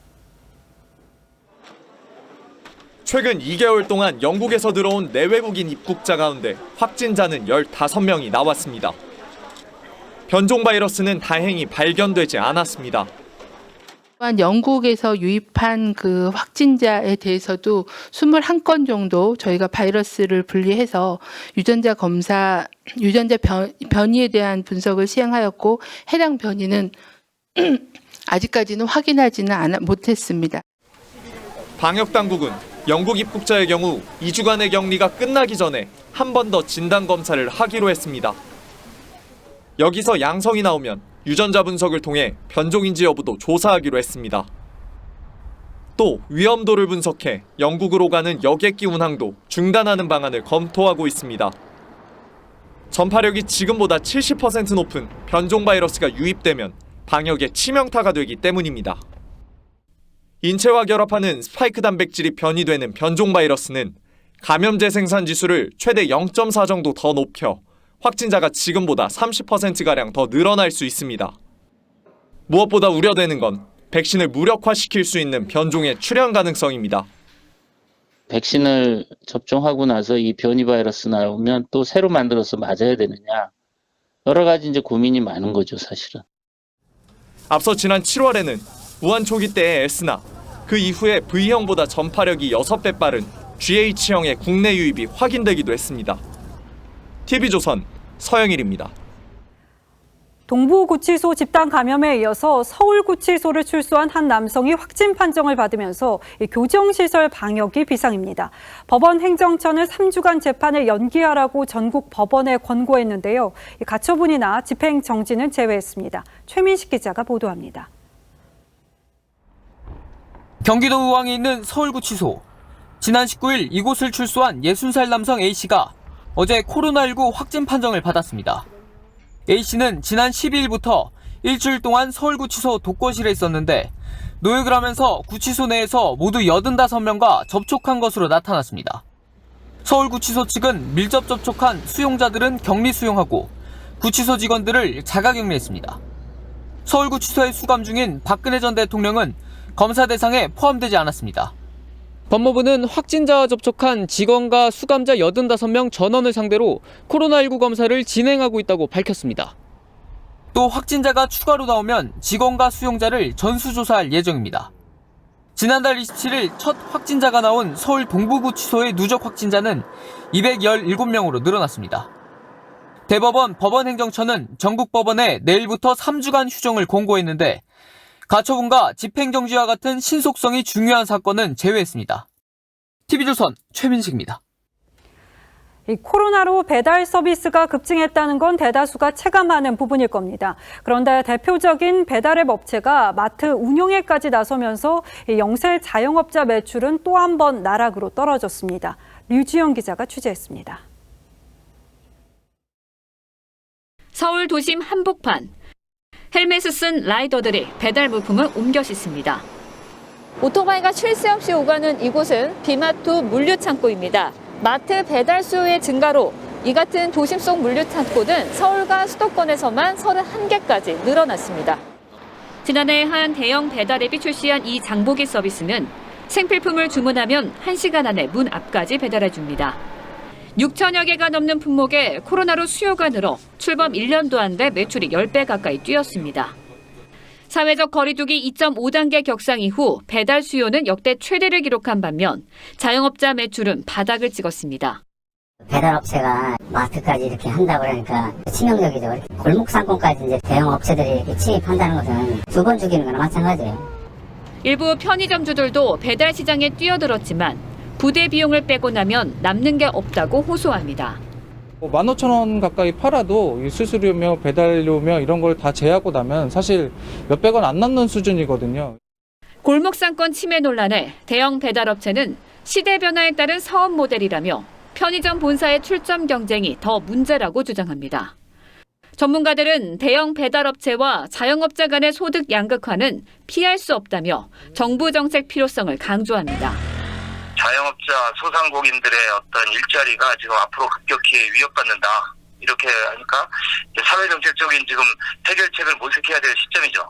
최근 2개월 동안 영국에서 들어온 내외국인 입국자 가운데 확진자는 15명이 나왔습니다. 변종 바이러스는 다행히 발견되지 않았습니다. 또한 영국에서 유입한 그 확진자에 대해서도 21건 정도 저희가 바이러스를 분리해서 유전자 검사, 유전자 변이에 대한 분석을 시행하였고 해당 변이는 아직까지는 확인하지는 못했습니다. 방역당국은 영국 입국자의 경우 2주간의 격리가 끝나기 전에 한 번 더 진단검사를 하기로 했습니다. 여기서 양성이 나오면 유전자 분석을 통해 변종인지 여부도 조사하기로 했습니다. 또 위험도를 분석해 영국으로 가는 여객기 운항도 중단하는 방안을 검토하고 있습니다. 전파력이 지금보다 70% 높은 변종 바이러스가 유입되면 방역에 치명타가 되기 때문입니다. 인체와 결합하는 스파이크 단백질이 변이되는 변종 바이러스는 감염제 생산 지수를 최대 0.4 정도 더 높여 확진자가 지금보다 30%가량 더 늘어날 수 있습니다. 무엇보다 우려되는 건 백신을 무력화시킬 수 있는 변종의 출현 가능성입니다. 백신을 접종하고 나서 이 변이 바이러스 나오면 또 새로 만들어서 맞아야 되느냐. 여러 가지 이제 고민이 많은 거죠, 사실은. 앞서 지난 7월에는 우한 초기 때의 S나 그 이후에 V형보다 전파력이 6배 빠른 GH형의 국내 유입이 확인되기도 했습니다. TV조선 서영일입니다. 동부구치소 집단 감염에 이어서 서울구치소를 출소한 한 남성이 확진 판정을 받으면서 교정시설 방역이 비상입니다. 법원 행정처는 3주간 재판을 연기하라고 전국 법원에 권고했는데요. 가처분이나 집행정지는 제외했습니다. 최민식 기자가 보도합니다. 경기도 의왕에 있는 서울구치소. 지난 19일 이곳을 출소한 60살 남성 A씨가 어제 코로나19 확진 판정을 받았습니다. A씨는 지난 12일부터 일주일 동안 서울구치소 독거실에 있었는데 노역을 하면서 구치소 내에서 모두 85명과 접촉한 것으로 나타났습니다. 서울구치소 측은 밀접 접촉한 수용자들은 격리 수용하고 구치소 직원들을 자가격리했습니다. 서울구치소에 수감 중인 박근혜 전 대통령은 검사 대상에 포함되지 않았습니다. 법무부는 확진자와 접촉한 직원과 수감자 85명 전원을 상대로 코로나19 검사를 진행하고 있다고 밝혔습니다. 또 확진자가 추가로 나오면 직원과 수용자를 전수조사할 예정입니다. 지난달 27일 첫 확진자가 나온 서울 동부구치소의 누적 확진자는 217명으로 늘어났습니다. 대법원 법원행정처는 전국 법원에 내일부터 3주간 휴정을 공고했는데 가처분과 집행정지와 같은 신속성이 중요한 사건은 제외했습니다. TV조선 최민식입니다. 코로나로 배달 서비스가 급증했다는 건 대다수가 체감하는 부분일 겁니다. 그런데 대표적인 배달앱 업체가 마트 운영에까지 나서면서 영세 자영업자 매출은 또 한 번 나락으로 떨어졌습니다. 류지영 기자가 취재했습니다. 서울 도심 한복판. 헬멧을 쓴 라이더들이 배달 물품을 옮겨 싣습니다. 오토바이가 쉴 새 없이 오가는 이곳은 비마트 물류창고입니다. 마트 배달 수요의 증가로 이 같은 도심 속 물류창고는 서울과 수도권에서만 31개까지 늘어났습니다. 지난해 한 대형 배달앱이 출시한 이 장보기 서비스는 생필품을 주문하면 1시간 안에 문 앞까지 배달해줍니다. 6천여 개가 넘는 품목에 코로나로 수요가 늘어 출범 1년도 안 돼 매출이 10배 가까이 뛰었습니다. 사회적 거리두기 2.5단계 격상 이후 배달 수요는 역대 최대를 기록한 반면 자영업자 매출은 바닥을 찍었습니다. 배달업체가 마트까지 이렇게 한다고 그러니까 치명적이죠. 골목 상권까지 이제 대형 업체들이 이렇게 침입한다는 것은 두 번 죽이는 거나 마찬가지예요. 일부 편의점주들도 배달 시장에 뛰어들었지만 부대 비용을 빼고 나면 남는 게 없다고 호소합니다. 15,000원 가까이 팔아도 수수료며 배달료며 이런 걸 다 제하고 나면 사실 몇백 원 안 남는 수준이거든요. 골목상권 침해 논란에 대형 배달업체는 시대 변화에 따른 사업 모델이라며 편의점 본사의 출점 경쟁이 더 문제라고 주장합니다. 전문가들은 대형 배달업체와 자영업자 간의 소득 양극화는 피할 수 없다며 정부 정책 필요성을 강조합니다. 자영업자 소상공인들의 어떤 일자리가 지금 앞으로 급격히 위협받는다. 이렇게 하니까 사회정책적인 지금 해결책을 모색해야 될 시점이죠.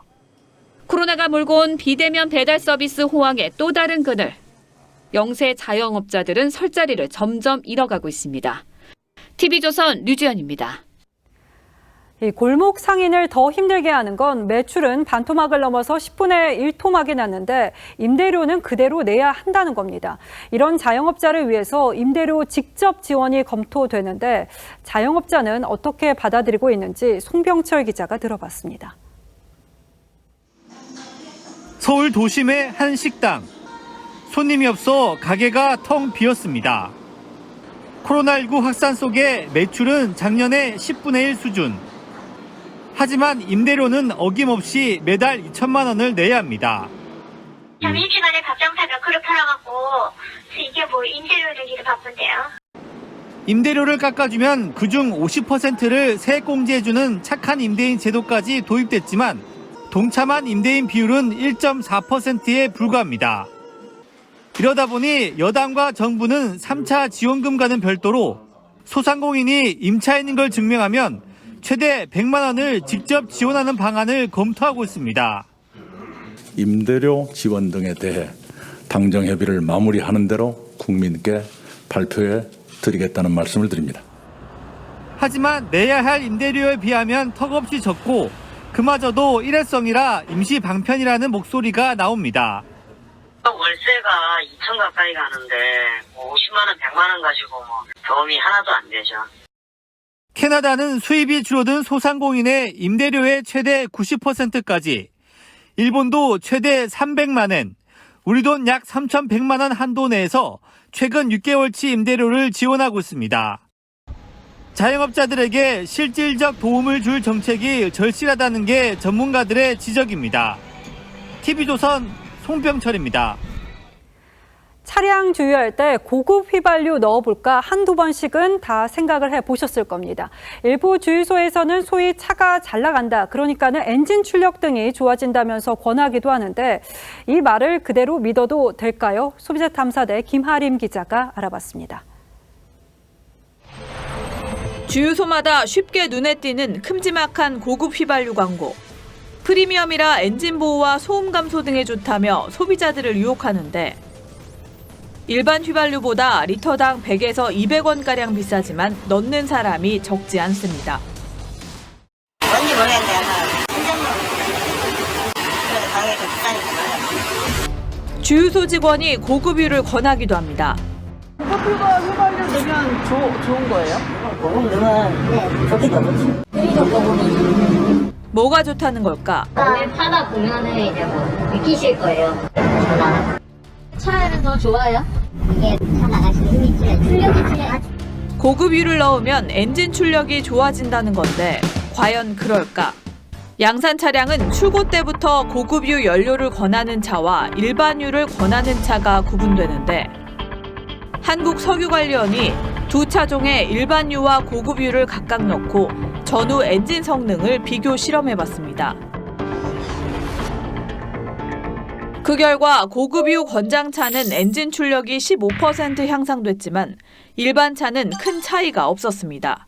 코로나가 몰고 온 비대면 배달 서비스 호황의 또 다른 그늘. 영세 자영업자들은 설 자리를 점점 잃어가고 있습니다. TV조선 류지연입니다. 이 골목 상인을 더 힘들게 하는 건 매출은 반토막을 넘어서 10분의 1토막이 났는데 임대료는 그대로 내야 한다는 겁니다. 이런 자영업자를 위해서 임대료 직접 지원이 검토되는데 자영업자는 어떻게 받아들이고 있는지 송병철 기자가 들어봤습니다. 서울 도심의 한 식당. 손님이 없어 가게가 텅 비었습니다. 코로나19 확산 속에 매출은 작년의 10분의 1 수준. 하지만 임대료는 어김없이 매달 2천만 원을 내야 합니다. 점심시간에 밥장사가 그릇 팔아갖고 이게 뭐 임대료 내기를 바쁜데요. 임대료를 깎아주면 그중 50%를 세액공제해주는 착한 임대인 제도까지 도입됐지만 동참한 임대인 비율은 1.4%에 불과합니다. 이러다 보니 여당과 정부는 3차 지원금과는 별도로 소상공인이 임차인인 걸 증명하면 최대 100만 원을 직접 지원하는 방안을 검토하고 있습니다. 임대료 지원 등에 대해 당정 협의를 마무리하는 대로 국민께 발표해 드리겠다는 말씀을 드립니다. 하지만 내야 할 임대료에 비하면 턱없이 적고 그마저도 일회성이라 임시 방편이라는 목소리가 나옵니다. 월세가 2천 가까이 가는데 50만 원, 100만 원 가지고 도움이 하나도 안 되죠. 캐나다는 수입이 줄어든 소상공인의 임대료의 최대 90%까지, 일본도 최대 300만 엔, 우리 돈 약 3,100만 원 한도 내에서 최근 6개월치 임대료를 지원하고 있습니다. 자영업자들에게 실질적 도움을 줄 정책이 절실하다는 게 전문가들의 지적입니다. TV조선 송병철입니다. 차량 주유할 때 고급 휘발유 넣어볼까 한두 번씩은 다 생각을 해보셨을 겁니다. 일부 주유소에서는 소위 차가 잘 나간다, 그러니까는 엔진 출력 등이 좋아진다면서 권하기도 하는데 이 말을 그대로 믿어도 될까요? 소비자탐사대 김하림 기자가 알아봤습니다. 주유소마다 쉽게 눈에 띄는 큼지막한 고급 휘발유 광고. 프리미엄이라 엔진 보호와 소음 감소 등에 좋다며 소비자들을 유혹하는데 일반 휘발유보다 리터당 100에서 200원가량 비싸지만 넣는 사람이 적지 않습니다. 뭔지 모르겠는데 그래도 가격이 좀 비싸니까. 주유소 직원이 고급유를 권하기도 합니다. 고급유가 휘발유 넣으면 좋은 거예요? 고급 넣으면 좋겠죠. 뭐가 좋다는 걸까? 오늘 타다 보면은 이제 느끼실 거예요. 차에는 더 좋아요? 이게 차 나가시는 힘이 틀려요. 출력이 틀려요. 고급유를 넣으면 엔진 출력이 좋아진다는 건데 과연 그럴까? 양산 차량은 출고 때부터 고급유 연료를 권하는 차와 일반유를 권하는 차가 구분되는데 한국석유관리원이 두 차종의 일반유와 고급유를 각각 넣고 전후 엔진 성능을 비교 실험해봤습니다. 그 결과 고급유 권장차는 엔진 출력이 15% 향상됐지만 일반 차는 큰 차이가 없었습니다.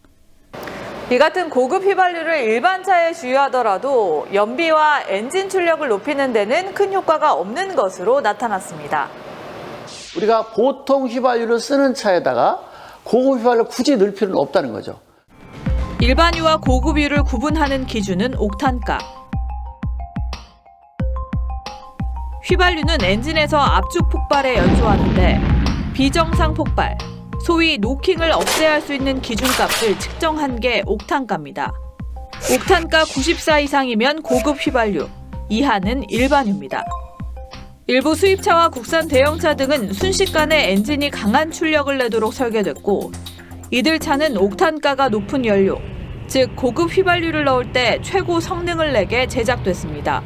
이 같은 고급 휘발유를 일반 차에 주유하더라도 연비와 엔진 출력을 높이는 데는 큰 효과가 없는 것으로 나타났습니다. 우리가 보통 휘발유를 쓰는 차에다가 고급 휘발유를 굳이 넣을 필요는 없다는 거죠. 일반유와 고급유를 구분하는 기준은 옥탄가. 휘발유는 엔진에서 압축 폭발에 연소하는데 비정상 폭발, 소위 노킹을 억제할 수 있는 기준값을 측정한 게 옥탄가입니다. 옥탄가 94 이상이면 고급 휘발유, 이하는 일반유입니다. 일부 수입차와 국산 대형차 등은 순식간에 엔진이 강한 출력을 내도록 설계됐고 이들 차는 옥탄가가 높은 연료, 즉 고급 휘발유를 넣을 때 최고 성능을 내게 제작됐습니다.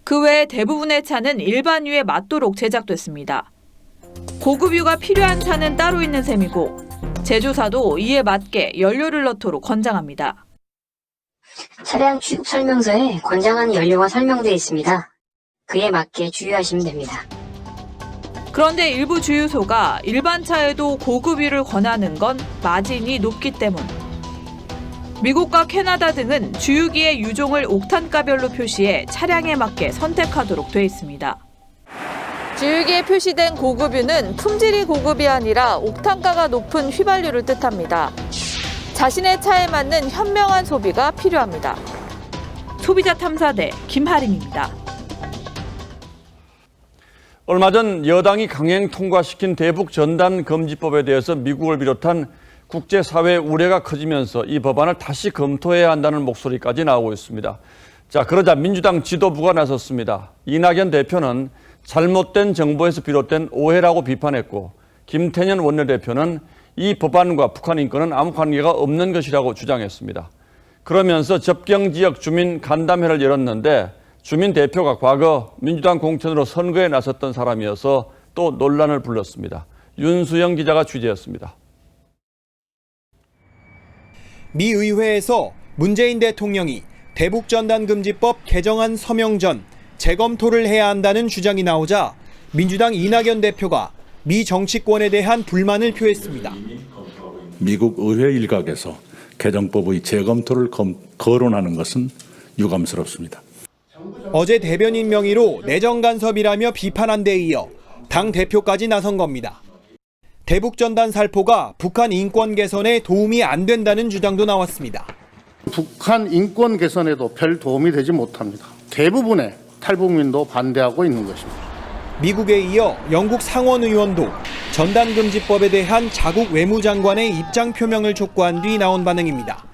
그 외에 대부분의 차는 일반유에 맞도록 제작됐습니다. 고급유가 필요한 차는 따로 있는 셈이고 제조사도 이에 맞게 연료를 넣도록 권장합니다. 차량 취급 설명서에 권장하는 연료가 설명되어 있습니다. 그에 맞게 주유하시면 됩니다. 그런데 일부 주유소가 일반 차에도 고급유를 권하는 건 마진이 높기 때문. 미국과 캐나다 등은 주유기의 유종을 옥탄가별로 표시해 차량에 맞게 선택하도록 돼 있습니다. 주유기에 표시된 고급유는 품질이 고급이 아니라 옥탄가가 높은 휘발유를 뜻합니다. 자신의 차에 맞는 현명한 소비가 필요합니다. 소비자탐사대 김하림입니다. 얼마 전 여당이 강행 통과시킨 대북 전단 금지법에 대해서 미국을 비롯한 국제사회의 우려가 커지면서 이 법안을 다시 검토해야 한다는 목소리까지 나오고 있습니다. 자, 그러자 민주당 지도부가 나섰습니다. 이낙연 대표는 잘못된 정보에서 비롯된 오해라고 비판했고 김태년 원내대표는 이 법안과 북한 인권은 아무 관계가 없는 것이라고 주장했습니다. 그러면서 접경지역 주민 간담회를 열었는데 주민 대표가 과거 민주당 공천으로 선거에 나섰던 사람이어서 또 논란을 불렀습니다. 윤수영 기자가 취재했습니다. 미 의회에서 문재인 대통령이 대북전단금지법 개정안 서명 전 재검토를 해야 한다는 주장이 나오자 민주당 이낙연 대표가 미 정치권에 대한 불만을 표했습니다. 미국 의회 일각에서 개정법의 재검토를 거론하는 것은 유감스럽습니다. 어제 대변인 명의로 내정 간섭이라며 비판한 데 이어 당 대표까지 나선 겁니다. 대북전단 살포가 북한 인권 개선에 도움이 안 된다는 주장도 나왔습니다. 북한 인권 개선에도 별 도움이 되지 못합니다. 대부분의 탈북민도 반대하고 있는 것입니다. 미국에 이어 영국 상원 의원도 전단금지법에 대한 자국 외무장관의 입장 표명을 촉구한 뒤 나온 반응입니다.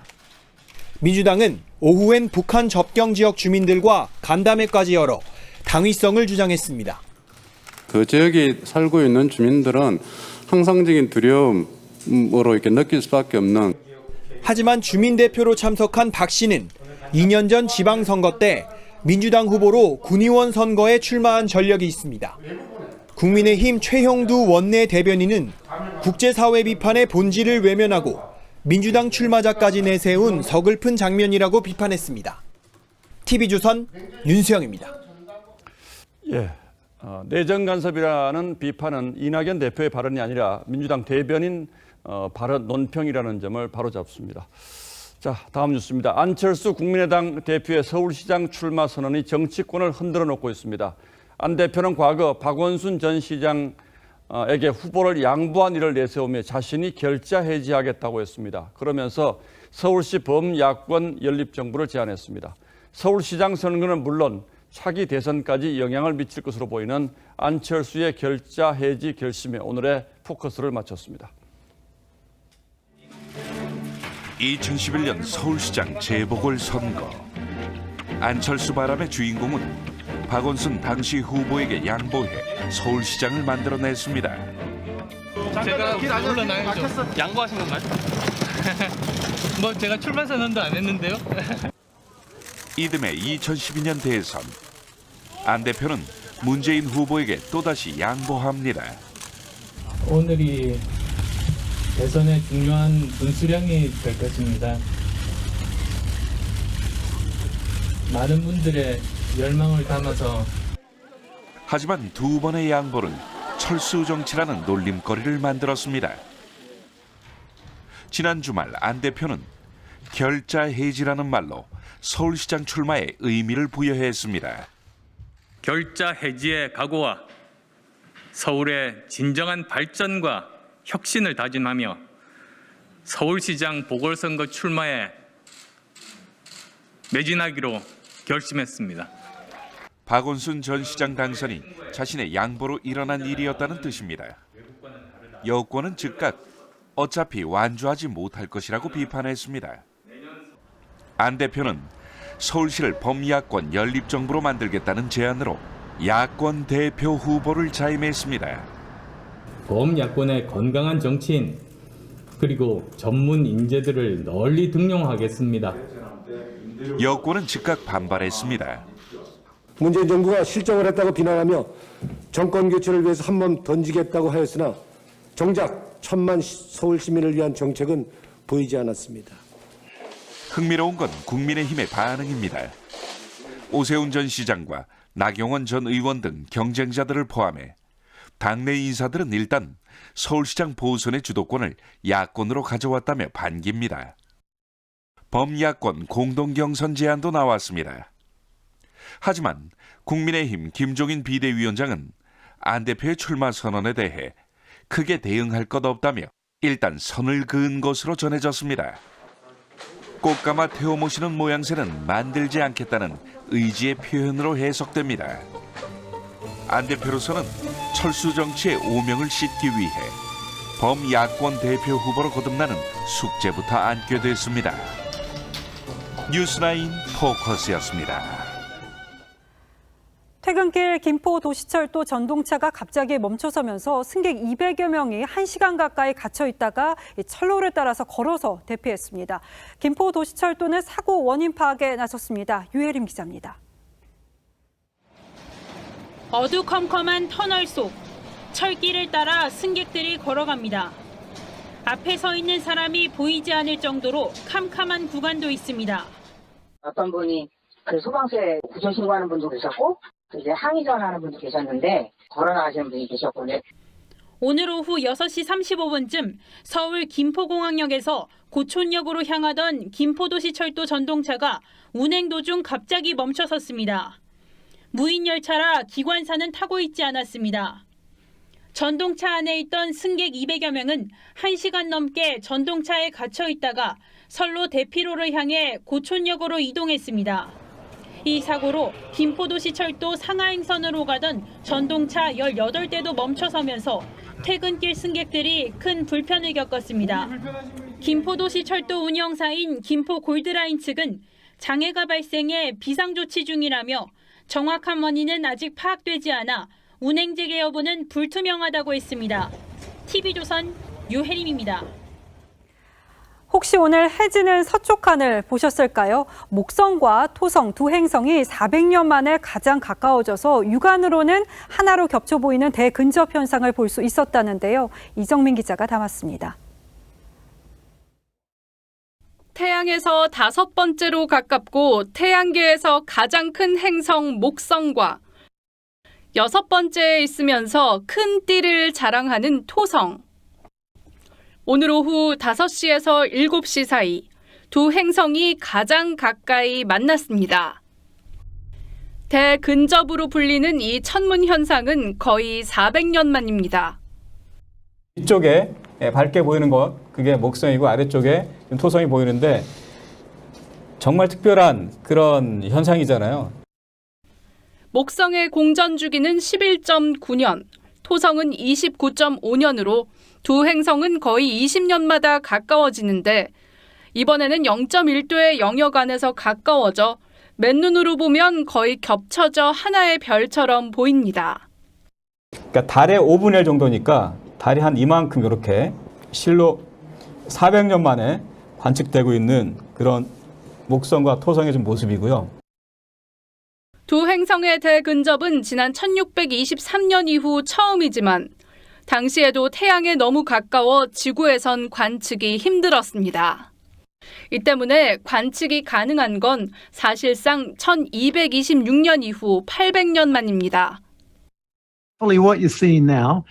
민주당은 오후엔 북한 접경 지역 주민들과 간담회까지 열어 당위성을 주장했습니다. 그 지역에 살고 있는 주민들은 항상적인 두려움으로 이렇게 느낄 수밖에 없는. 하지만 주민 대표로 참석한 박 씨는 2년 전 지방선거 때 민주당 후보로 군의원 선거에 출마한 전력이 있습니다. 국민의힘 최형두 원내 대변인은 국제사회 비판의 본질을 외면하고 민주당 출마자까지 내세운 서글픈 장면이라고 비판했습니다. TV조선 윤수영입니다. 예, 내정 간섭이라는 비판은 이낙연 대표의 발언이 아니라 민주당 대변인 발언 논평이라는 점을 바로잡습니다. 자, 다음 뉴스입니다. 안철수 국민의당 대표의 서울시장 출마 선언이 정치권을 흔들어 놓고 있습니다. 안 대표는 과거 박원순 전 시장에게 후보를 양보한 일을 내세우며 자신이 결자 해지하겠다고 했습니다. 그러면서 서울시 범야권 연립정부를 제안했습니다. 서울시장 선거는 물론 차기 대선까지 영향을 미칠 것으로 보이는 안철수의 결자 해지 결심에 오늘의 포커스를 맞췄습니다. 2011년 서울시장 재보궐선거. 안철수 바람의 주인공은 박원순 당시 후보에게 양보해 서울시장을 만들어냈습니다. 제가 물러나요. 양보하신 건가요? 뭐 제가 출마 선언도 안 했는데요. 이듬해 2012년 대선. 안 대표는 문재인 후보에게 또다시 양보합니다. 오늘이 대선의 중요한 분수령이 될 것입니다. 많은 분들의 열망을 담아서. 하지만 두 번의 양보는 철수 정치라는 놀림거리를 만들었습니다. 지난 주말 안 대표는 결자 해지라는 말로 서울시장 출마에 의미를 부여했습니다. 결자 해지의 각오와 서울의 진정한 발전과 혁신을 다짐하며 서울시장 보궐선거 출마에 매진하기로 결심했습니다. 박원순 전 시장 당선이 자신의 양보로 일어난 일이었다는 뜻입니다. 여권은 즉각 어차피 완주하지 못할 것이라고 비판했습니다. 안 대표는 서울시를 범야권 연립정부로 만들겠다는 제안으로 야권 대표 후보를 자임했습니다. 범야권의 건강한 정치인 그리고 전문 인재들을 널리 등용하겠습니다. 여권은 즉각 반발했습니다. 문재인 정부가 실정을 했다고 비난하며 정권 교체를 위해서 한 번 던지겠다고 하였으나 정작 1,000만 서울 시민을 위한 정책은 보이지 않았습니다. 흥미로운 건 국민의힘의 반응입니다. 오세훈 전 시장과 나경원 전 의원 등 경쟁자들을 포함해 당내 인사들은 일단 서울시장 보선의 주도권을 야권으로 가져왔다며 반깁니다. 범야권 공동경선 제안도 나왔습니다. 하지만 국민의힘 김종인 비대위원장은 안 대표의 출마 선언에 대해 크게 대응할 것 없다며 일단 선을 그은 것으로 전해졌습니다. 꽃가마 태워 모시는 모양새는 만들지 않겠다는 의지의 표현으로 해석됩니다. 안 대표로서는 철수 정치의 오명을 씻기 위해 범야권 대표 후보로 거듭나는 숙제부터 안게 됐습니다. 뉴스라인 포커스였습니다. 퇴근길 김포도시철도 전동차가 갑자기 멈춰서면서 승객 200여 명이 1시간 가까이 갇혀 있다가 철로를 따라서 걸어서 대피했습니다. 김포도시철도는 사고 원인 파악에 나섰습니다. 유혜림 기자입니다. 어두컴컴한 터널 속 철길을 따라 승객들이 걸어갑니다. 앞에 서 있는 사람이 보이지 않을 정도로 캄캄한 구간도 있습니다. 어떤 분이 그 소방서에 구조 신고하는 분도 계셨고 이제 항의 전화하는 분도 계셨는데 걸어 나가시는 분이 계셨고. 오늘 오후 6시 35분쯤 서울 김포공항역에서 고촌역으로 향하던 김포도시철도 전동차가 운행 도중 갑자기 멈춰섰습니다. 무인 열차라 기관사는 타고 있지 않았습니다. 전동차 안에 있던 승객 200여 명은 1시간 넘게 전동차에 갇혀 있다가 선로 대피로를 향해 고촌역으로 이동했습니다. 이 사고로 김포도시철도 상하행선으로 가던 전동차 18대도 멈춰서면서 퇴근길 승객들이 큰 불편을 겪었습니다. 김포도시철도 운영사인 김포골드라인 측은 장애가 발생해 비상조치 중이라며 정확한 원인은 아직 파악되지 않아 운행 재개 여부는 불투명하다고 했습니다. TV조선 유혜림입니다. 혹시 오늘 해지는 서쪽 하늘 보셨을까요? 목성과 토성 두 행성이 400년 만에 가장 가까워져서 육안으로는 하나로 겹쳐 보이는 대근접 현상을 볼 수 있었다는데요. 이정민 기자가 담았습니다. 태양에서 5번째로 가깝고 태양계에서 가장 큰 행성 목성과 6번째에 있으면서 큰 띠를 자랑하는 토성. 오늘 오후 5시에서 7시 사이 두 행성이 가장 가까이 만났습니다. 대근접으로 불리는 이 천문 현상은 거의 400년 만입니다. 이쪽에 밝게 보이는 것, 그게 목성이고 아래쪽에 토성이 보이는데 정말 특별한 그런 현상이잖아요. 목성의 공전 주기는 11.9년, 토성은 29.5년으로 두 행성은 거의 20년마다 가까워지는데 이번에는 0.1도의 영역 안에서 가까워져 맨눈으로 보면 거의 겹쳐져 하나의 별처럼 보입니다. 그러니까 달의 5분의 1 정도니까 달이 한 이만큼 이렇게 실로 400년 만에 관측되고 있는 그런 목성과 토성의 좀 모습이고요. 두 행성의 대근접은 지난 1623년 이후 처음이지만 당시에도 태양에 너무 가까워 지구에선 관측이 힘들었습니다. 이 때문에 관측이 가능한 건 사실상 1226년 이후 800년 만입니다. What you're seeing now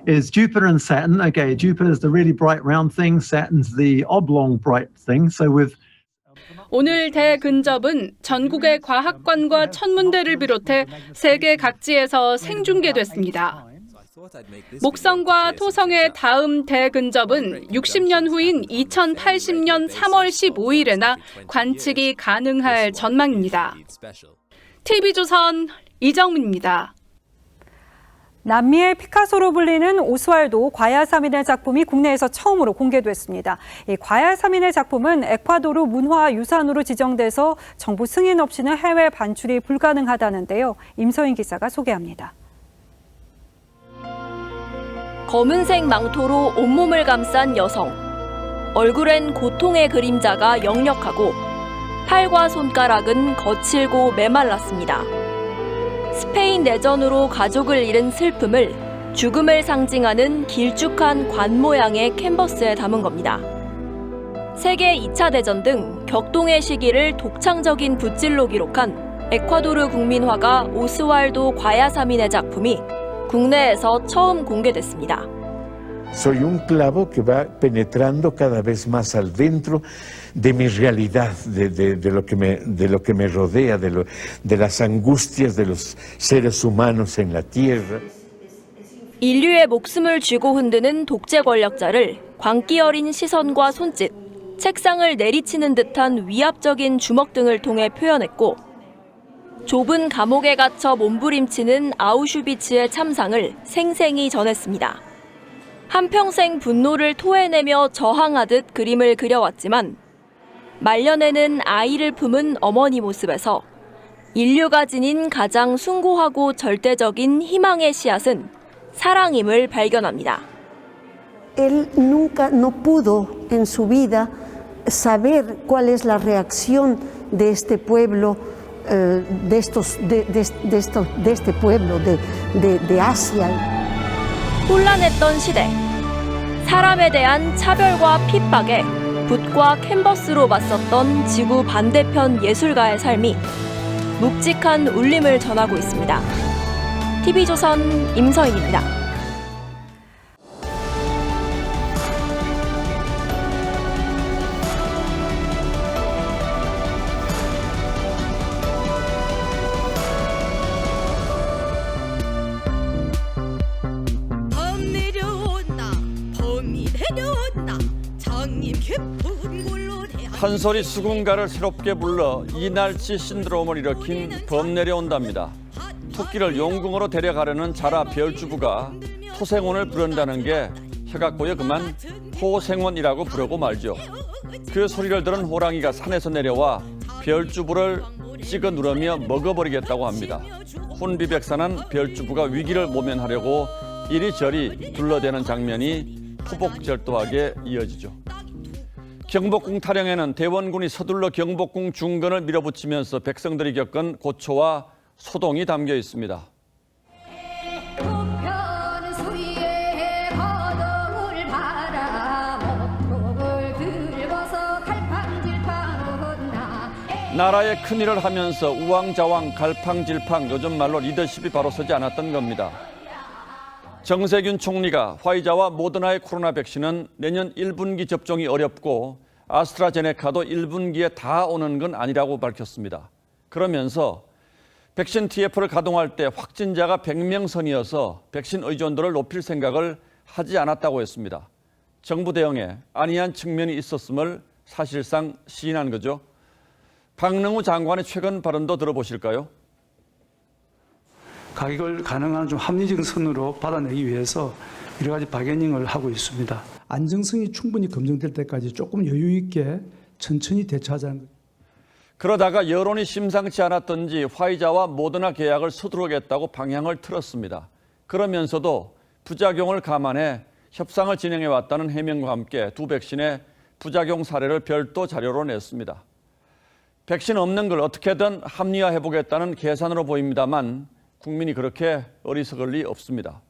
is Jupiter and Saturn. Okay, Jupiter is the really bright round thing, Saturn's the oblong bright thing. So with 오늘 대근접은 전국의 과학관과 천문대를 비롯해 세계 각지에서 생중계됐습니다. 목성과 토성의 다음 대근접은 60년 후인 2080년 3월 15일에나 관측이 가능할 전망입니다. TV조선 이정민입니다. 남미의 피카소로 불리는 오스왈도 과야사민의 작품이 국내에서 처음으로 공개됐습니다. 이 과야사민의 작품은 에콰도르 문화유산으로 지정돼서 정부 승인 없이는 해외 반출이 불가능하다는데요. 임서인 기자가 소개합니다. 검은색 망토로 온몸을 감싼 여성. 얼굴엔 고통의 그림자가 역력하고 팔과 손가락은 거칠고 메말랐습니다. 스페인 내전으로 가족을 잃은 슬픔을 죽음을 상징하는 길쭉한 관 모양의 캔버스에 담은 겁니다. 세계 2차 대전 등 격동의 시기를 독창적인 붓질로 기록한 에콰도르 국민화가 오스왈도 과야사민의 작품이 국내에서 처음 공개됐습니다. Soy un clavo que va penetrando cada vez más al dentro de mi realidad, de lo que me rodea, de las angustias de los seres humanos en la tierra. 인류의 목숨을 쥐고 흔드는 독재 권력자를 광기 어린 시선과 손짓, 책상을 내리치는 듯한 위압적인 주먹 등을 통해 표현했고 좁은 감옥에 갇혀 몸부림치는 아우슈비츠의 참상을 생생히 전했습니다. 한평생 분노를 토해내며 저항하듯 그림을 그려왔지만 말년에는 아이를 품은 어머니 모습에서 인류가 지닌 가장 숭고하고 절대적인 희망의 씨앗은 사랑임을 발견합니다. Él nunca no pudo en su vida saber cuál es la reacción de este pueblo, de este pueblo de Asia. 혼란했던 시대, 사람에 대한 차별과 핍박에 붓과 캔버스로 맞섰던 지구 반대편 예술가의 삶이 묵직한 울림을 전하고 있습니다. TV조선 임서인입니다. 한 소리 수군가를 새롭게 불러 이날치 신드롬을 일으킨 범 내려온답니다. 토끼를 용궁으로 데려가려는 자라 별주부가 토생원을 부른다는 게 혀가 꼬여 그만 호생원이라고 부르고 말죠. 그 소리를 들은 호랑이가 산에서 내려와 별주부를 찍어 누르며 먹어버리겠다고 합니다. 혼비백산한 별주부가 위기를 모면하려고 이리저리 둘러대는 장면이 포복절도하게 이어지죠. 경복궁 타령에는 대원군이 서둘러 경복궁 중건을 밀어붙이면서 백성들이 겪은 고초와 소동이 담겨 있습니다. 나라의 큰일을 하면서 우왕좌왕 갈팡질팡 요즘 말로 리더십이 바로 서지 않았던 겁니다. 정세균 총리가 화이자와 모더나의 코로나 백신은 내년 1분기 접종이 어렵고 아스트라제네카도 1분기에 다 오는 건 아니라고 밝혔습니다. 그러면서 백신 TF를 가동할 때 확진자가 100명 선이어서 백신 의존도를 높일 생각을 하지 않았다고 했습니다. 정부 대응에 안이한 측면이 있었음을 사실상 시인한 거죠. 박능우 장관의 최근 발언도 들어보실까요? 가격을 가능한 좀 합리적인 선으로 받아내기 위해서 여러 가지 바게닝을 하고 있습니다. 안정성이 충분히 검증될 때까지 조금 여유 있게 천천히 대처하자는 것. 그러다가 여론이 심상치 않았던지 화이자와 모더나 계약을 서두르겠다고 방향을 틀었습니다. 그러면서도 부작용을 감안해 협상을 진행해왔다는 해명과 함께 두 백신의 부작용 사례를 별도 자료로 냈습니다. 백신 없는 걸 어떻게든 합리화해보겠다는 계산으로 보입니다만 국민이 그렇게 어리석을 리 없습니다.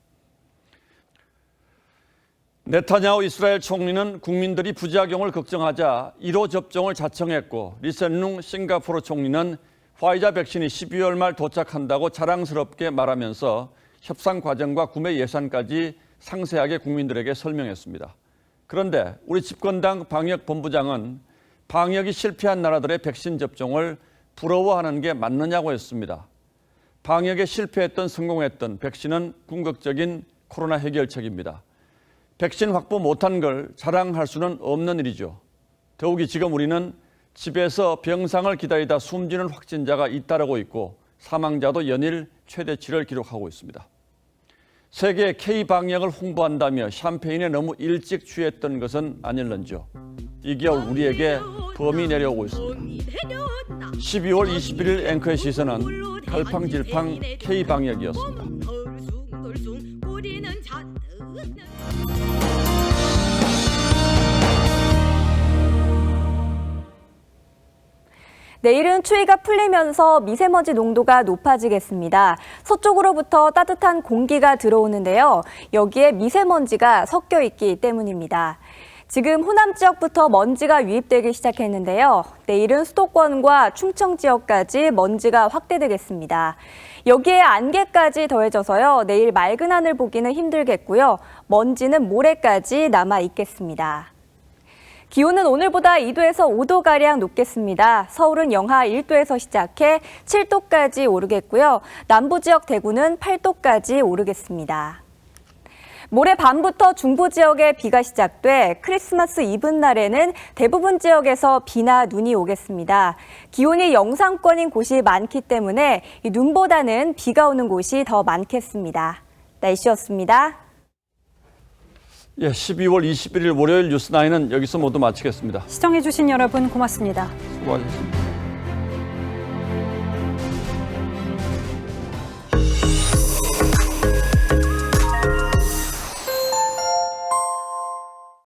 네타냐후 이스라엘 총리는 국민들이 부작용을 걱정하자 1호 접종을 자청했고 리센룽 싱가포르 총리는 화이자 백신이 12월 말 도착한다고 자랑스럽게 말하면서 협상 과정과 구매 예산까지 상세하게 국민들에게 설명했습니다. 그런데 우리 집권당 방역본부장은 방역이 실패한 나라들의 백신 접종을 부러워하는 게 맞느냐고 했습니다. 방역에 실패했던 성공했던 백신은 궁극적인 코로나 해결책입니다. 백신 확보 못한 걸 자랑할 수는 없는 일이죠. 더욱이 지금 우리는 집에서 병상을 기다리다 숨지는 확진자가 잇따르고 있고 사망자도 연일 최대치를 기록하고 있습니다. 세계 K-방역을 홍보한다며 샴페인에 너무 일찍 취했던 것은 아닐런지요. 이 겨울 우리에게 범이 내려오고 있습니다. 12월 21일 앵커의 시선은 갈팡질팡 K-방역이었습니다. 내일은 추위가 풀리면서 미세먼지 농도가 높아지겠습니다. 서쪽으로부터 따뜻한 공기가 들어오는데요. 여기에 미세먼지가 섞여 있기 때문입니다. 지금 호남 지역부터 먼지가 유입되기 시작했는데요. 내일은 수도권과 충청 지역까지 먼지가 확대되겠습니다. 여기에 안개까지 더해져서요. 내일 맑은 하늘 보기는 힘들겠고요. 먼지는 모레까지 남아 있겠습니다. 기온은 오늘보다 2도에서 5도가량 높겠습니다. 서울은 영하 1도에서 시작해 7도까지 오르겠고요. 남부 지역 대구는 8도까지 오르겠습니다. 모레 밤부터 중부 지역에 비가 시작돼 크리스마스 이브 날에는 대부분 지역에서 비나 눈이 오겠습니다. 기온이 영상권인 곳이 많기 때문에 눈보다는 비가 오는 곳이 더 많겠습니다. 날씨였습니다. 12월 21일 월요일 뉴스9은 여기서 모두 마치겠습니다. 시청해주신 여러분 고맙습니다. 수고하셨습니다.